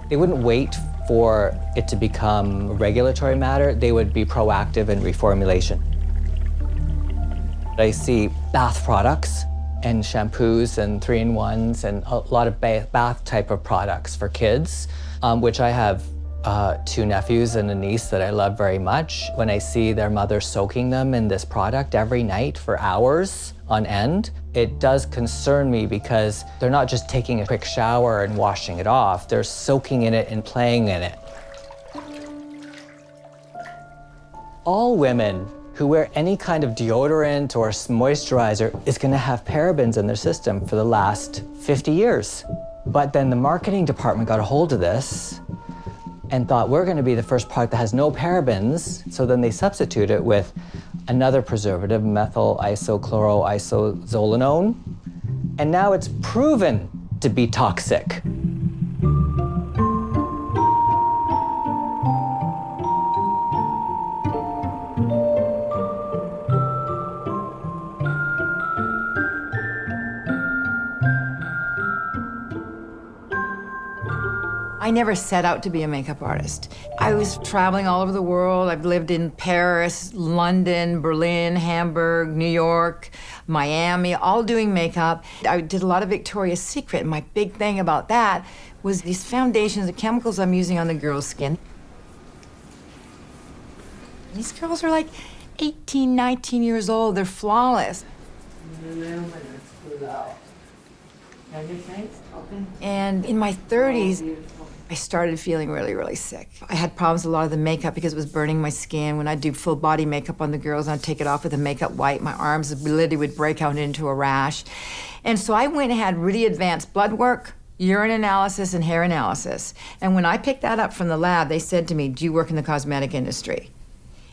they wouldn't wait for it to become a regulatory matter. They would be proactive in reformulation. I see bath products and shampoos and 3-in-1s and a lot of bath type of products for kids, which I have 2 nephews and a niece that I love very much. When I see their mother soaking them in this product every night for hours on end, it does concern me because they're not just taking a quick shower and washing it off, they're soaking in it and playing in it. All women who wear any kind of deodorant or moisturizer is gonna have parabens in their system for the last 50 years. But then the marketing department got a hold of this and thought we're going to be the first product that has no parabens, so then they substitute it with another preservative, methyl isochloroisozolinone, and now it's proven to be toxic. I never set out to be a makeup artist. I was traveling all over the world. I've lived in Paris, London, Berlin, Hamburg, New York, Miami, all doing makeup. I did a lot of Victoria's Secret, and my big thing about that was these foundations, the chemicals I'm using on the girls' skin. These girls are like 18, 19 years old. They're flawless. And in my 30s, I started feeling really, really sick. I had problems with a lot of the makeup because it was burning my skin. When I'd do full body makeup on the girls and I'd take it off with the makeup white, my arms literally would break out into a rash. And so I went and had really advanced blood work, urine analysis, and hair analysis. And when I picked that up from the lab, they said to me, "Do you work in the cosmetic industry?"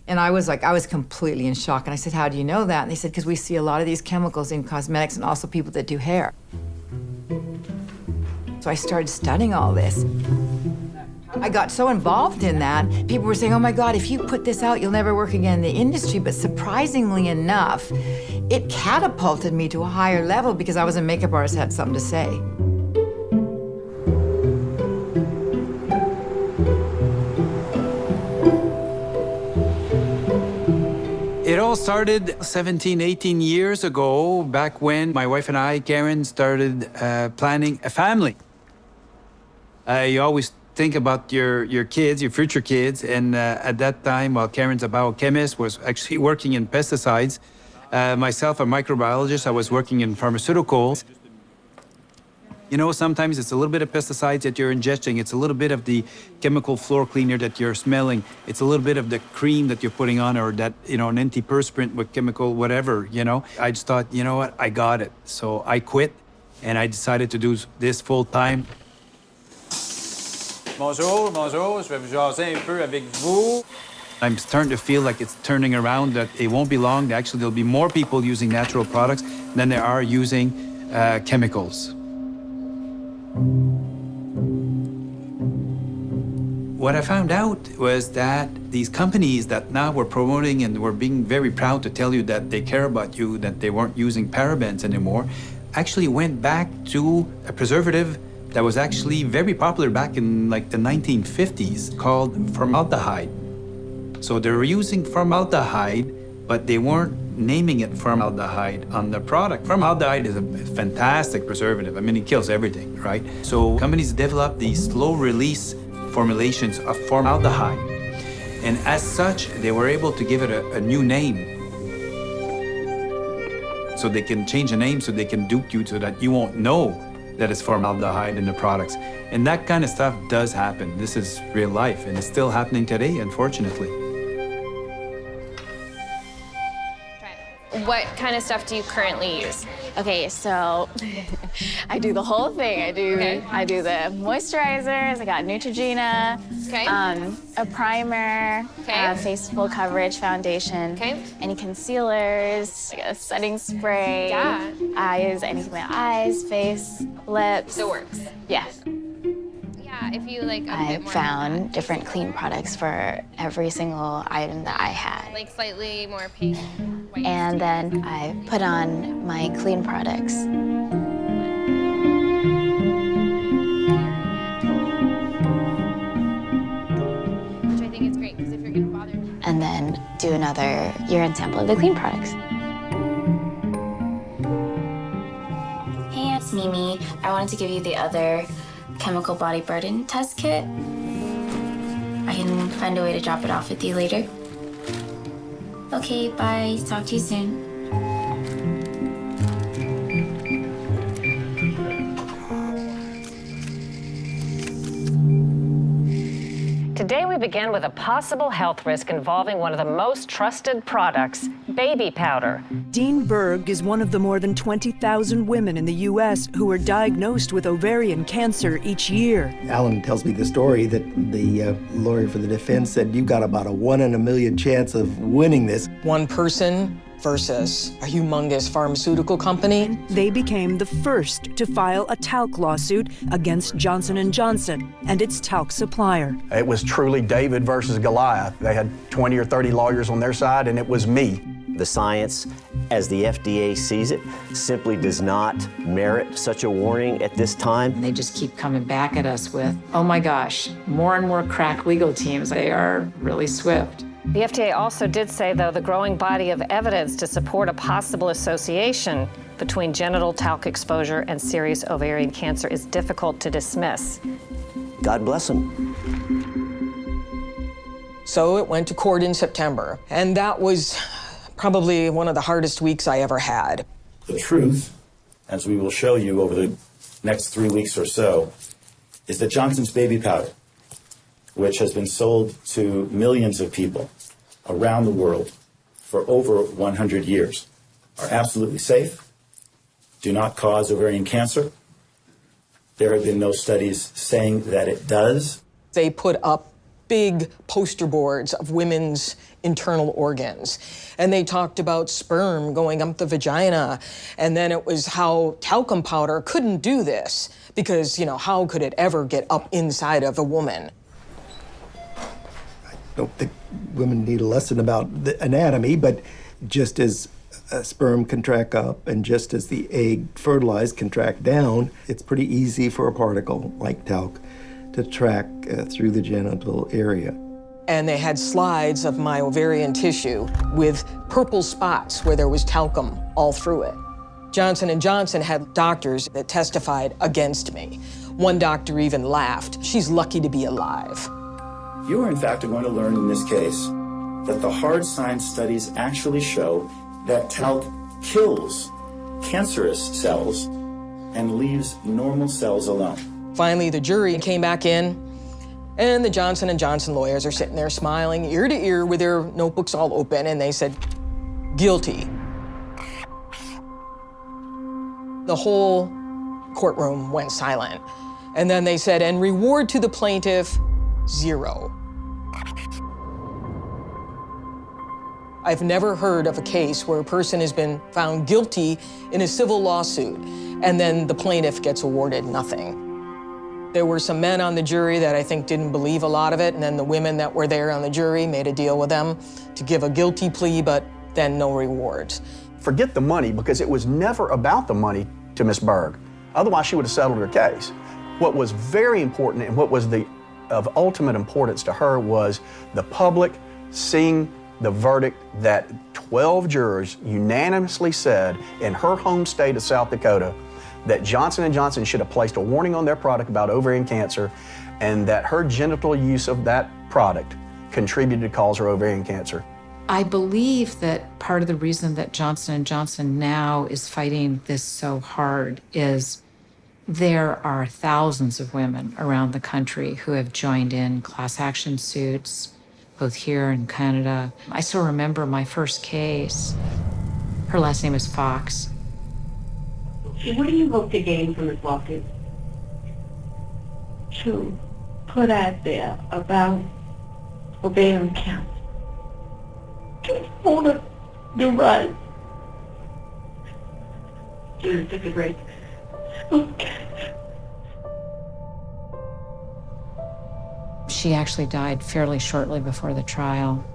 And I was completely in shock. And I said, "How do you know that?" And they said, "Because we see a lot of these chemicals in cosmetics and also people that do hair." So I started studying all this. I got so involved in that, people were saying, "Oh my God, if you put this out, you'll never work again in the industry." But surprisingly enough, it catapulted me to a higher level because I was a makeup artist, had something to say. It all started 17, 18 years ago, back when my wife and I, Karen, started planning a family. You always think about your kids, your future kids, and at that time, while Karen's a biochemist, was actually working in pesticides. Myself, a microbiologist, I was working in pharmaceuticals. You know, sometimes it's a little bit of pesticides that you're ingesting. It's a little bit of the chemical floor cleaner that you're smelling. It's a little bit of the cream that you're putting on, or that, you know, an antiperspirant with chemical whatever, you know. I just thought, you know what, I got it. So I quit, and I decided to do this full time. Bonjour, bonjour, je vais vous jaser un peu avec vous. I'm starting to feel like it's turning around, that it won't be long. Actually, there'll be more people using natural products than there are using chemicals. What I found out was that these companies that now were promoting and were being very proud to tell you that they care about you, that they weren't using parabens anymore, actually went back to a preservative that was actually very popular back in like the 1950s called formaldehyde. So they were using formaldehyde, but they weren't naming it formaldehyde on the product. Formaldehyde is a fantastic preservative. I mean, it kills everything, right? So companies developed these slow-release formulations of formaldehyde. And as such, they were able to give it a new name. So they can change the name so they can dupe you so that you won't know that it's formaldehyde in the products. And that kind of stuff does happen. This is real life, and it's still happening today, unfortunately. What kind of stuff do you currently use? Okay, so I do the whole thing. I do the moisturizers. I got Neutrogena, a primer, face full coverage foundation, any concealers, like a setting spray. Eyes, anything like eyes, face, lips. So it works. Yeah. If you like I found different clean products for every single item that I had. Like slightly more pink. White. And then I put on my clean products. Which I think is great, because if you're gonna bother. And then do another urine sample of the clean products. Hey, it's Mimi. I wanted to give you the other chemical body burden test kit. I can find a way to drop it off with you later. Okay, bye. Talk to you soon. Today we begin with a possible health risk involving one of the most trusted products, baby powder. Dean Berg is one of the more than 20,000 women in the U.S. who are diagnosed with ovarian cancer each year. Alan tells me the story that the lawyer for the defense said, "You got about a 1 in a million chance of winning this." One person versus a humongous pharmaceutical company. They became the first to file a talc lawsuit against Johnson & Johnson and its talc supplier. It was truly David versus Goliath. They had 20 or 30 lawyers on their side, and it was me. The science, as the FDA sees it, simply does not merit such a warning at this time. And they just keep coming back at us with, oh my gosh, more and more crack legal teams. They are really swift. The FDA also did say, though, the growing body of evidence to support a possible association between genital talc exposure and serious ovarian cancer is difficult to dismiss. God bless them. So it went to court in September, and that was probably one of the hardest weeks I ever had. The truth, as we will show you over the next 3 weeks or so, is that Johnson's baby powder, which has been sold to millions of people around the world for over 100 years, are absolutely safe, do not cause ovarian cancer. There have been no studies saying that it does. They put up big poster boards of women's internal organs. And they talked about sperm going up the vagina. And then it was how talcum powder couldn't do this because, you know, how could it ever get up inside of a woman? I don't think women need a lesson about the anatomy, but just as a sperm can track up and just as the egg fertilized can track down, it's pretty easy for a particle like talc to track through the genital area. And they had slides of my ovarian tissue with purple spots where there was talcum all through it. Johnson & Johnson had doctors that testified against me. One doctor even laughed. She's lucky to be alive. You are, in fact, going to learn in this case that the hard science studies actually show that talc kills cancerous cells and leaves normal cells alone. Finally, the jury came back in, and the Johnson & Johnson lawyers are sitting there smiling ear to ear with their notebooks all open, and they said, guilty. The whole courtroom went silent. And then they said, and reward to the plaintiff, 0. I've never heard of a case where a person has been found guilty in a civil lawsuit, and then the plaintiff gets awarded nothing. There were some men on the jury that I think didn't believe a lot of it, and then the women that were there on the jury made a deal with them to give a guilty plea, but then no rewards. Forget the money, because it was never about the money to Miss Berg. Otherwise, she would have settled her case. What was very important and what was of ultimate importance to her was the public seeing the verdict that 12 jurors unanimously said in her home state of South Dakota that Johnson & Johnson should have placed a warning on their product about ovarian cancer, and that her genital use of that product contributed to cause her ovarian cancer. I believe that part of the reason that Johnson & Johnson now is fighting this so hard is there are thousands of women around the country who have joined in class action suits, both here in Canada. I still remember my first case. Her last name is Fox. What do you hope to gain from this lawsuit? To put out there about ovarian cancer. Just want to do right. Just take a break. Okay. She actually died fairly shortly before the trial.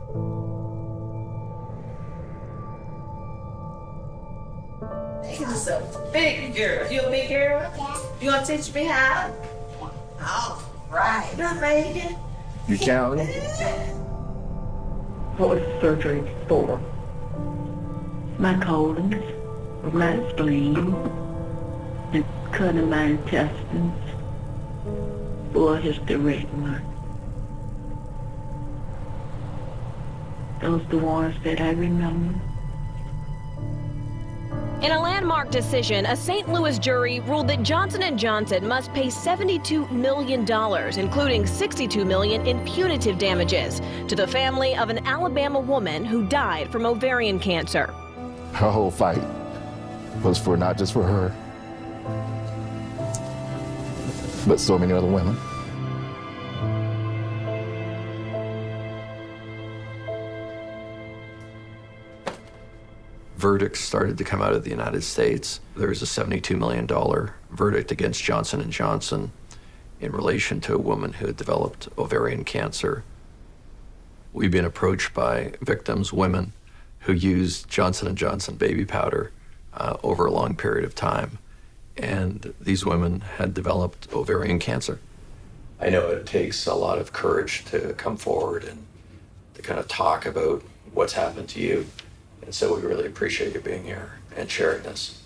This is a big girl. You a big girl? Yeah. You gonna teach me how? All right. You made it. You counting? What was the surgery for? My colon, my spleen, and cutting my intestines for a hysterectomy. Those are the ones that I remember. In a landmark decision, a St. Louis jury ruled that Johnson & Johnson must pay $72 million, including $62 million in punitive damages, to the family of an Alabama woman who died from ovarian cancer. Her whole fight was for not just for her, but so many other women. Verdicts started to come out of the United States. There was a $72 million verdict against Johnson & Johnson in relation to a woman who had developed ovarian cancer. We've been approached by victims, women, who used Johnson & Johnson baby powder over a long period of time. And these women had developed ovarian cancer. I know it takes a lot of courage to come forward and to kind of talk about what's happened to you. And so we really appreciate you being here and sharing this.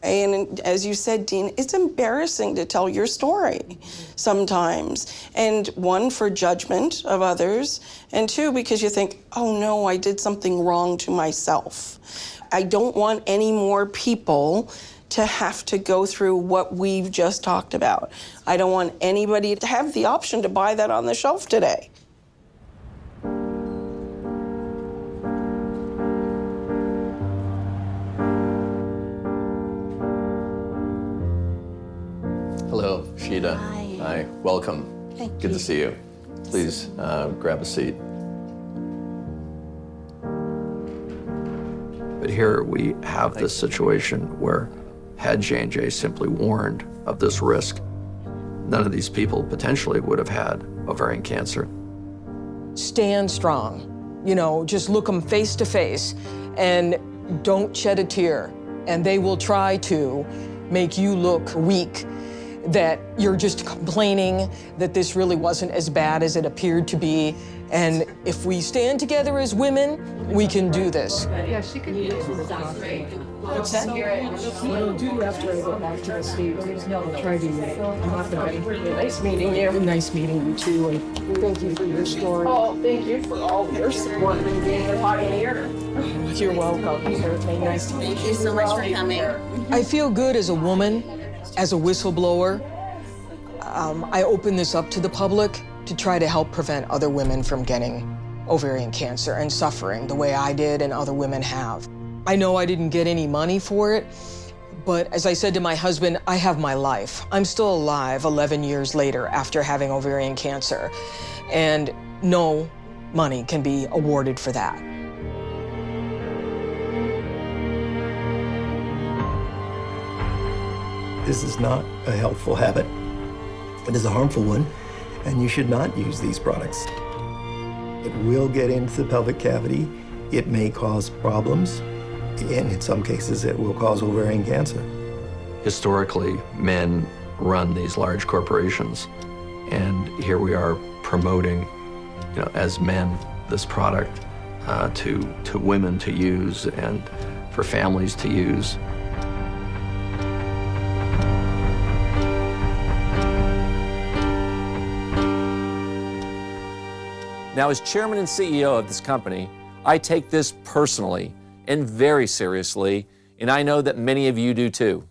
And as you said, Dean, it's embarrassing to tell your story sometimes. And one, for judgment of others, and two, because you think, oh no, I did something wrong to myself. I don't want any more people to have to go through what we've just talked about. I don't want anybody to have the option to buy that on the shelf today. Hello, Sheeta. Hi, welcome. Thank Good to see you. Please grab a seat. But here we have this situation where had J&J simply warned of this risk, none of these people potentially would have had ovarian cancer. Stand strong. You know, just look them face to face and don't shed a tear. And they will try to make you look weak, that you're just complaining that this really wasn't as bad as it appeared to be. And if we stand together as women, we can do this. Yeah, she could do this. What's that? What I'll do after I go back to the States is I'll try to nice meeting you. Nice meeting you too. And thank you for your story. Oh, thank you for all your support and being a pioneer. You're welcome. Nice to meet you. Thank you so much for coming. I feel good as a woman, as a whistleblower. I open this up to the public to try to help prevent other women from getting ovarian cancer and suffering the way I did and other women have. I know I didn't get any money for it, but as I said to my husband, I have my life. I'm still alive 11 years later after having ovarian cancer, and no money can be awarded for that. This is not a helpful habit. It is a harmful one, and you should not use these products. It will get into the pelvic cavity. It may cause problems, and in some cases, it will cause ovarian cancer. Historically, men run these large corporations, and here we are promoting, as men, this product to women to use and for families to use. Now, as chairman and CEO of this company, I take this personally and very seriously, and I know that many of you do too.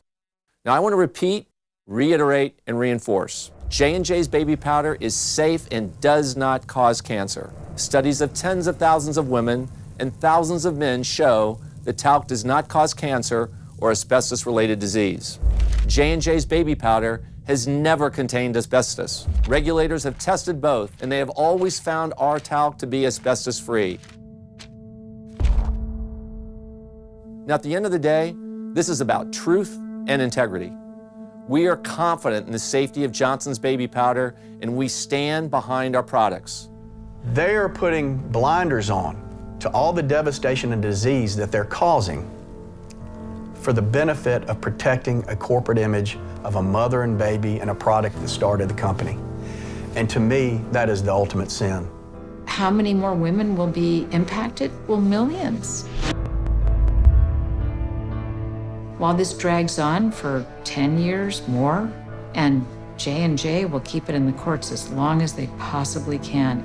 Now, I want to repeat, reiterate, and reinforce. J&J's baby powder is safe and does not cause cancer. Studies of tens of thousands of women and thousands of men show that talc does not cause cancer or asbestos-related disease. J&J's baby powder has never contained asbestos. Regulators have tested both, and they have always found our talc to be asbestos-free. Now, at the end of the day, this is about truth and integrity. We are confident in the safety of Johnson's baby powder, and we stand behind our products. They are putting blinders on to all the devastation and disease that they're causing for the benefit of protecting a corporate image of a mother and baby and a product that started the company. And to me, that is the ultimate sin. How many more women will be impacted? Well, millions. While this drags on for 10 years more, and J&J will keep it in the courts as long as they possibly can.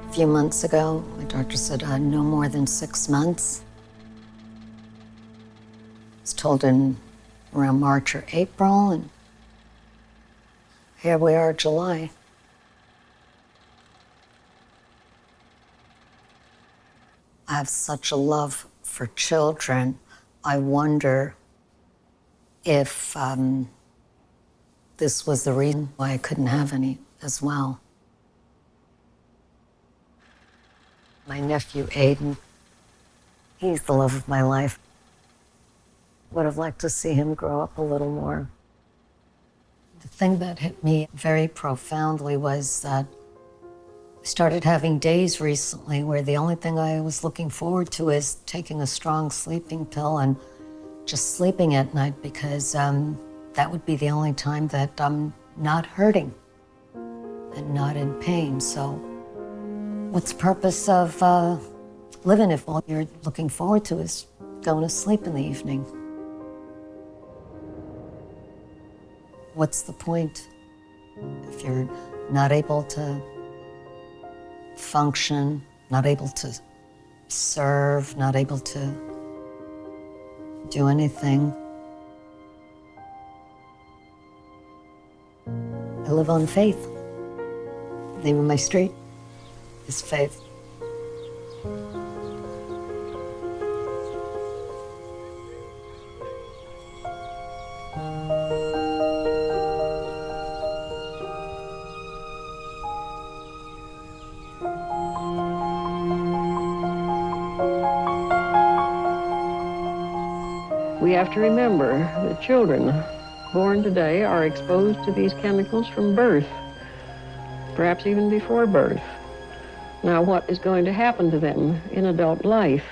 A few months ago, my doctor said no more than 6 months. I was told in around March or April, and here we are, July. I have such a love for children. I wonder if this was the reason why I couldn't have any as well. My nephew, Aiden, he's the love of my life. Would have liked to see him grow up a little more. The thing that hit me very profoundly was that I started having days recently where the only thing I was looking forward to is taking a strong sleeping pill and just sleeping at night, because that would be the only time that I'm not hurting and not in pain. So what's the purpose of living if all you're looking forward to is going to sleep in the evening? What's the point if you're not able to function, not able to serve, not able to do anything? I live on faith. The name of my street is Faith. We have to remember that children born today are exposed to these chemicals from birth, perhaps even before birth. Now, what is going to happen to them in adult life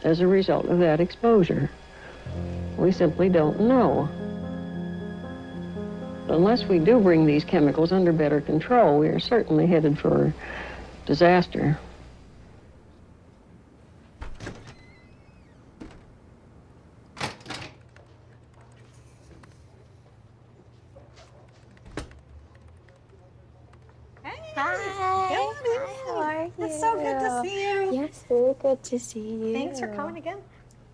as a result of that exposure? We simply don't know. Unless we do bring these chemicals under better control, we are certainly headed for disaster. It's so good to see you. Yes, very good to see you. Thanks for coming again.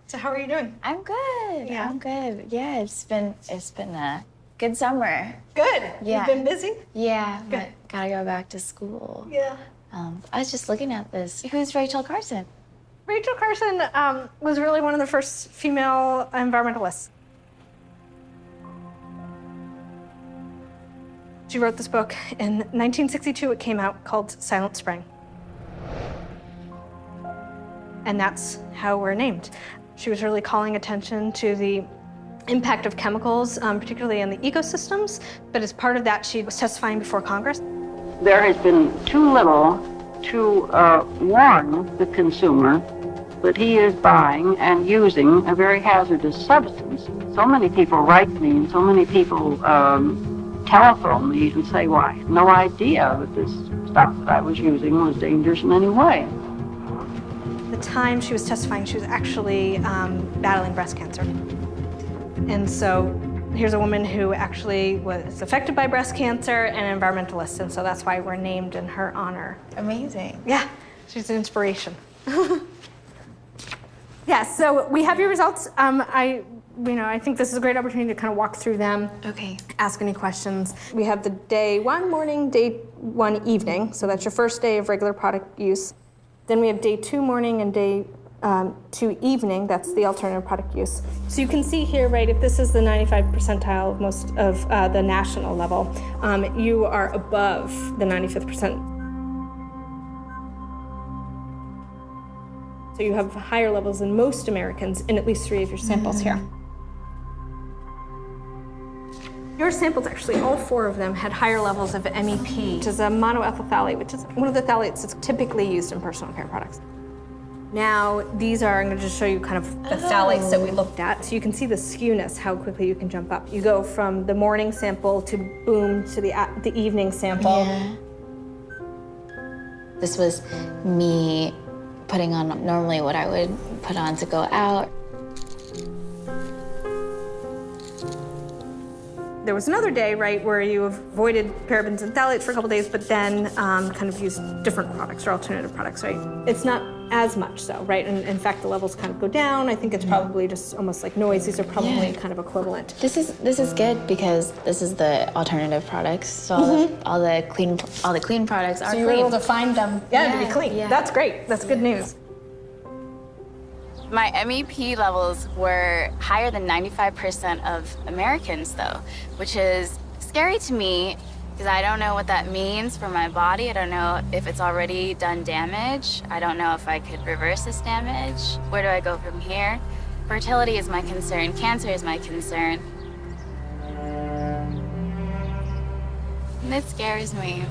So how are you doing? I'm good. Yeah. I'm good. Yeah, it's been a good summer. Good. Yeah. You've been busy? Yeah, Good. but gotta go back to school. Yeah. I was just looking at this. Who's Rachel Carson? Rachel Carson was really one of the first female environmentalists. She wrote this book in 1962. It came out called Silent Spring. And that's how we're named. She was really calling attention to the impact of chemicals, particularly in the ecosystems. But as part of that, she was testifying before Congress. There has been too little to warn the consumer that he is buying and using a very hazardous substance. So many people write me and so many people telephone me and say, well, I had no idea that this stuff that I was using was dangerous in any way. The time she was testifying, she was actually battling breast cancer. And so here's a woman who actually was affected by breast cancer and an environmentalist, and so that's why we're named in her honor. Amazing. Yeah, she's an inspiration. Yeah, so we have your results. I think this is a great opportunity to kind of walk through them. Okay. Ask any questions. We have the day 1 morning, day 1 evening, so that's your first day of regular product use. Then we have day 2 morning and day 2 evening, that's the alternative product use. So you can see here, right, if this is the 95th percentile of most of the national level, you are above the 95th percent. So you have higher levels than most Americans in at least 3 of your samples here. Your samples, actually, all 4 of them had higher levels of MEP, which is a monoethyl phthalate, which is one of the phthalates that's typically used in personal care products. Now, these are, I'm going to just show you kind of the phthalates that we looked at. So you can see the skewness, how quickly you can jump up. You go from the morning sample to boom to the evening sample. Yeah. This was me putting on normally what I would put on to go out. There was another day, right, where you avoided parabens and phthalates for a couple days, but then kind of used different products or alternative products, right? It's not as much so, right? And in fact, the levels kind of go down. I think it's probably just almost like noise. These are probably kind of equivalent. This is good because this is the alternative products. So all the clean products are So clean. you were able to find them, to be clean. Yeah. That's great. That's good news. My MEP levels were higher than 95% of Americans, though, which is scary to me because I don't know what that means for my body. I don't know if it's already done damage. I don't know if I could reverse this damage. Where do I go from here? Fertility is my concern. Cancer is my concern. And it scares me.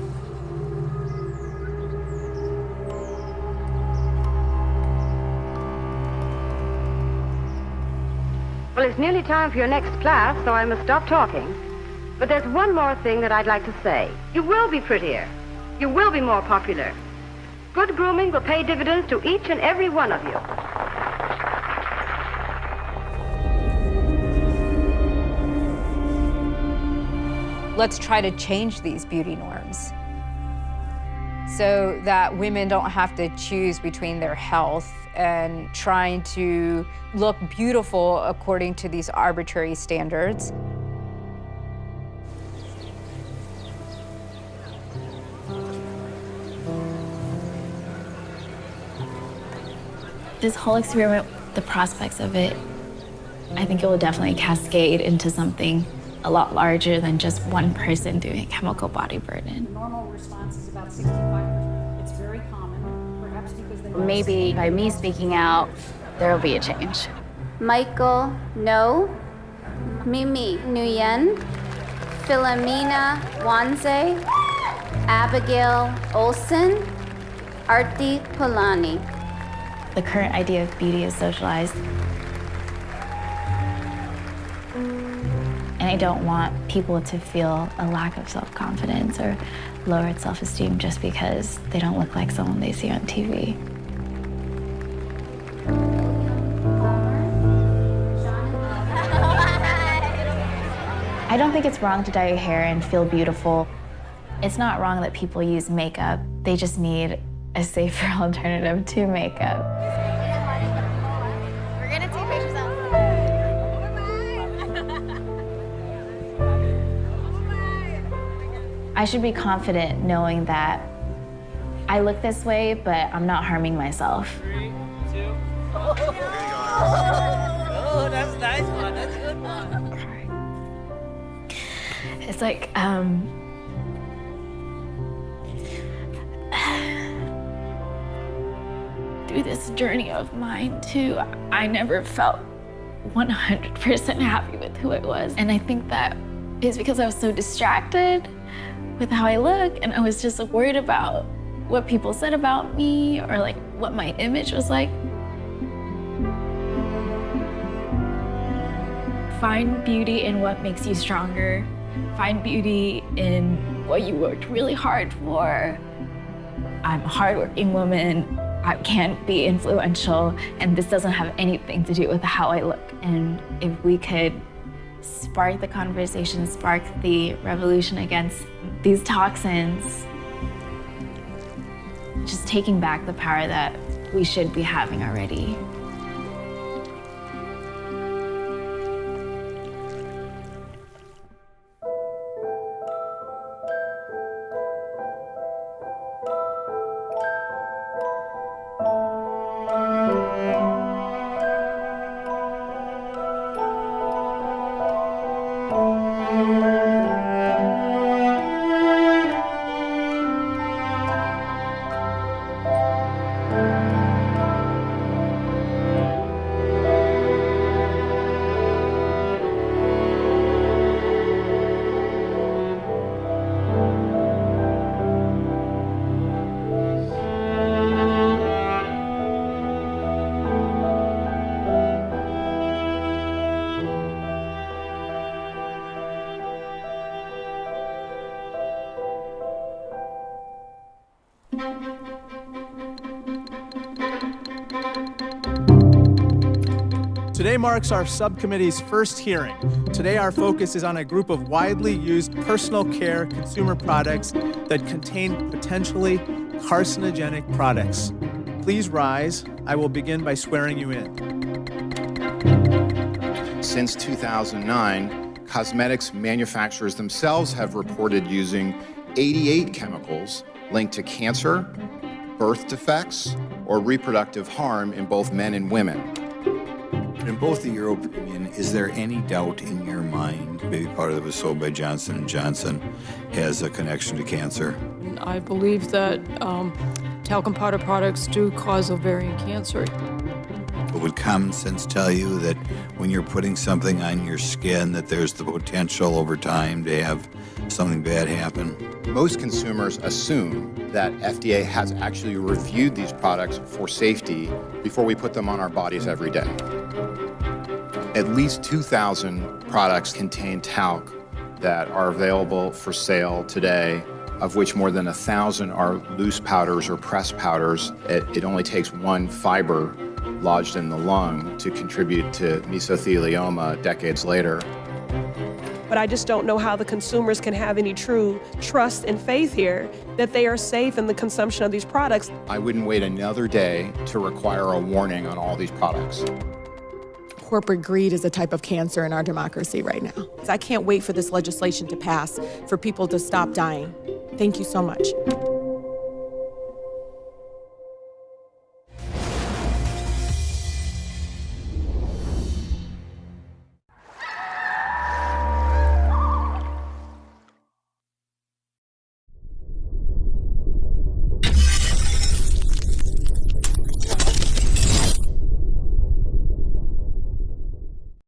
Well, it's nearly time for your next class, so I must stop talking. But there's one more thing that I'd like to say. You will be prettier. You will be more popular. Good grooming will pay dividends to each and every one of you. Let's try to change these beauty norms so that women don't have to choose between their health and trying to look beautiful according to these arbitrary standards. This whole experiment, the prospects of it, I think it will definitely cascade into something a lot larger than just one person doing a chemical body burden. Normal response is about 65%. It's very common, perhaps because they... Maybe by me speaking out, there will be a change. Michael, no. Mimi, Nguyen. Philomena Wanze. Abigail Olson. Arti Polani. The current idea of beauty is socialized. And I don't want people to feel a lack of self-confidence or lowered self-esteem just because they don't look like someone they see on TV. I don't think it's wrong to dye your hair and feel beautiful. It's not wrong that people use makeup. They just need a safer alternative to makeup. We're gonna take pictures I should be confident knowing that I look this way, but I'm not harming myself. 3, 2. Oh, that's a nice one. That's a good one. It's like, through this journey of mine too, I never felt 100% happy with who I was. And I think that is because I was so distracted with how I look, and I was just worried about what people said about me or like what my image was like. Find beauty in what makes you stronger. Find beauty in what you worked really hard for. I'm a hardworking woman. I can't be influential, and this doesn't have anything to do with how I look. And if we could spark the conversation, spark the revolution against these toxins, just taking back the power that we should be having already. Today marks our subcommittee's first hearing. Today our focus is on a group of widely used personal care consumer products that contain potentially carcinogenic products. Please rise. I will begin by swearing you in. Since 2009, cosmetics manufacturers themselves have reported using 88 chemicals linked to cancer, birth defects, or reproductive harm in both men and women. In both of your opinion, is there any doubt in your mind baby powder that was sold by Johnson & Johnson has a connection to cancer? I believe that talcum powder products do cause ovarian cancer. But would common sense tell you that when you're putting something on your skin that there's the potential over time to have something bad happen? Most consumers assume that FDA has actually reviewed these products for safety before we put them on our bodies every day. At least 2,000 products contain talc that are available for sale today of which more than 1,000 are loose powders or pressed powders. It only takes one fiber lodged in the lung to contribute to mesothelioma decades later. But I just don't know how the consumers can have any true trust and faith here that they are safe in the consumption of these products. I wouldn't wait another day to require a warning on all these products. Corporate greed is a type of cancer in our democracy right now. I can't wait for this legislation to pass for people to stop dying. Thank you so much.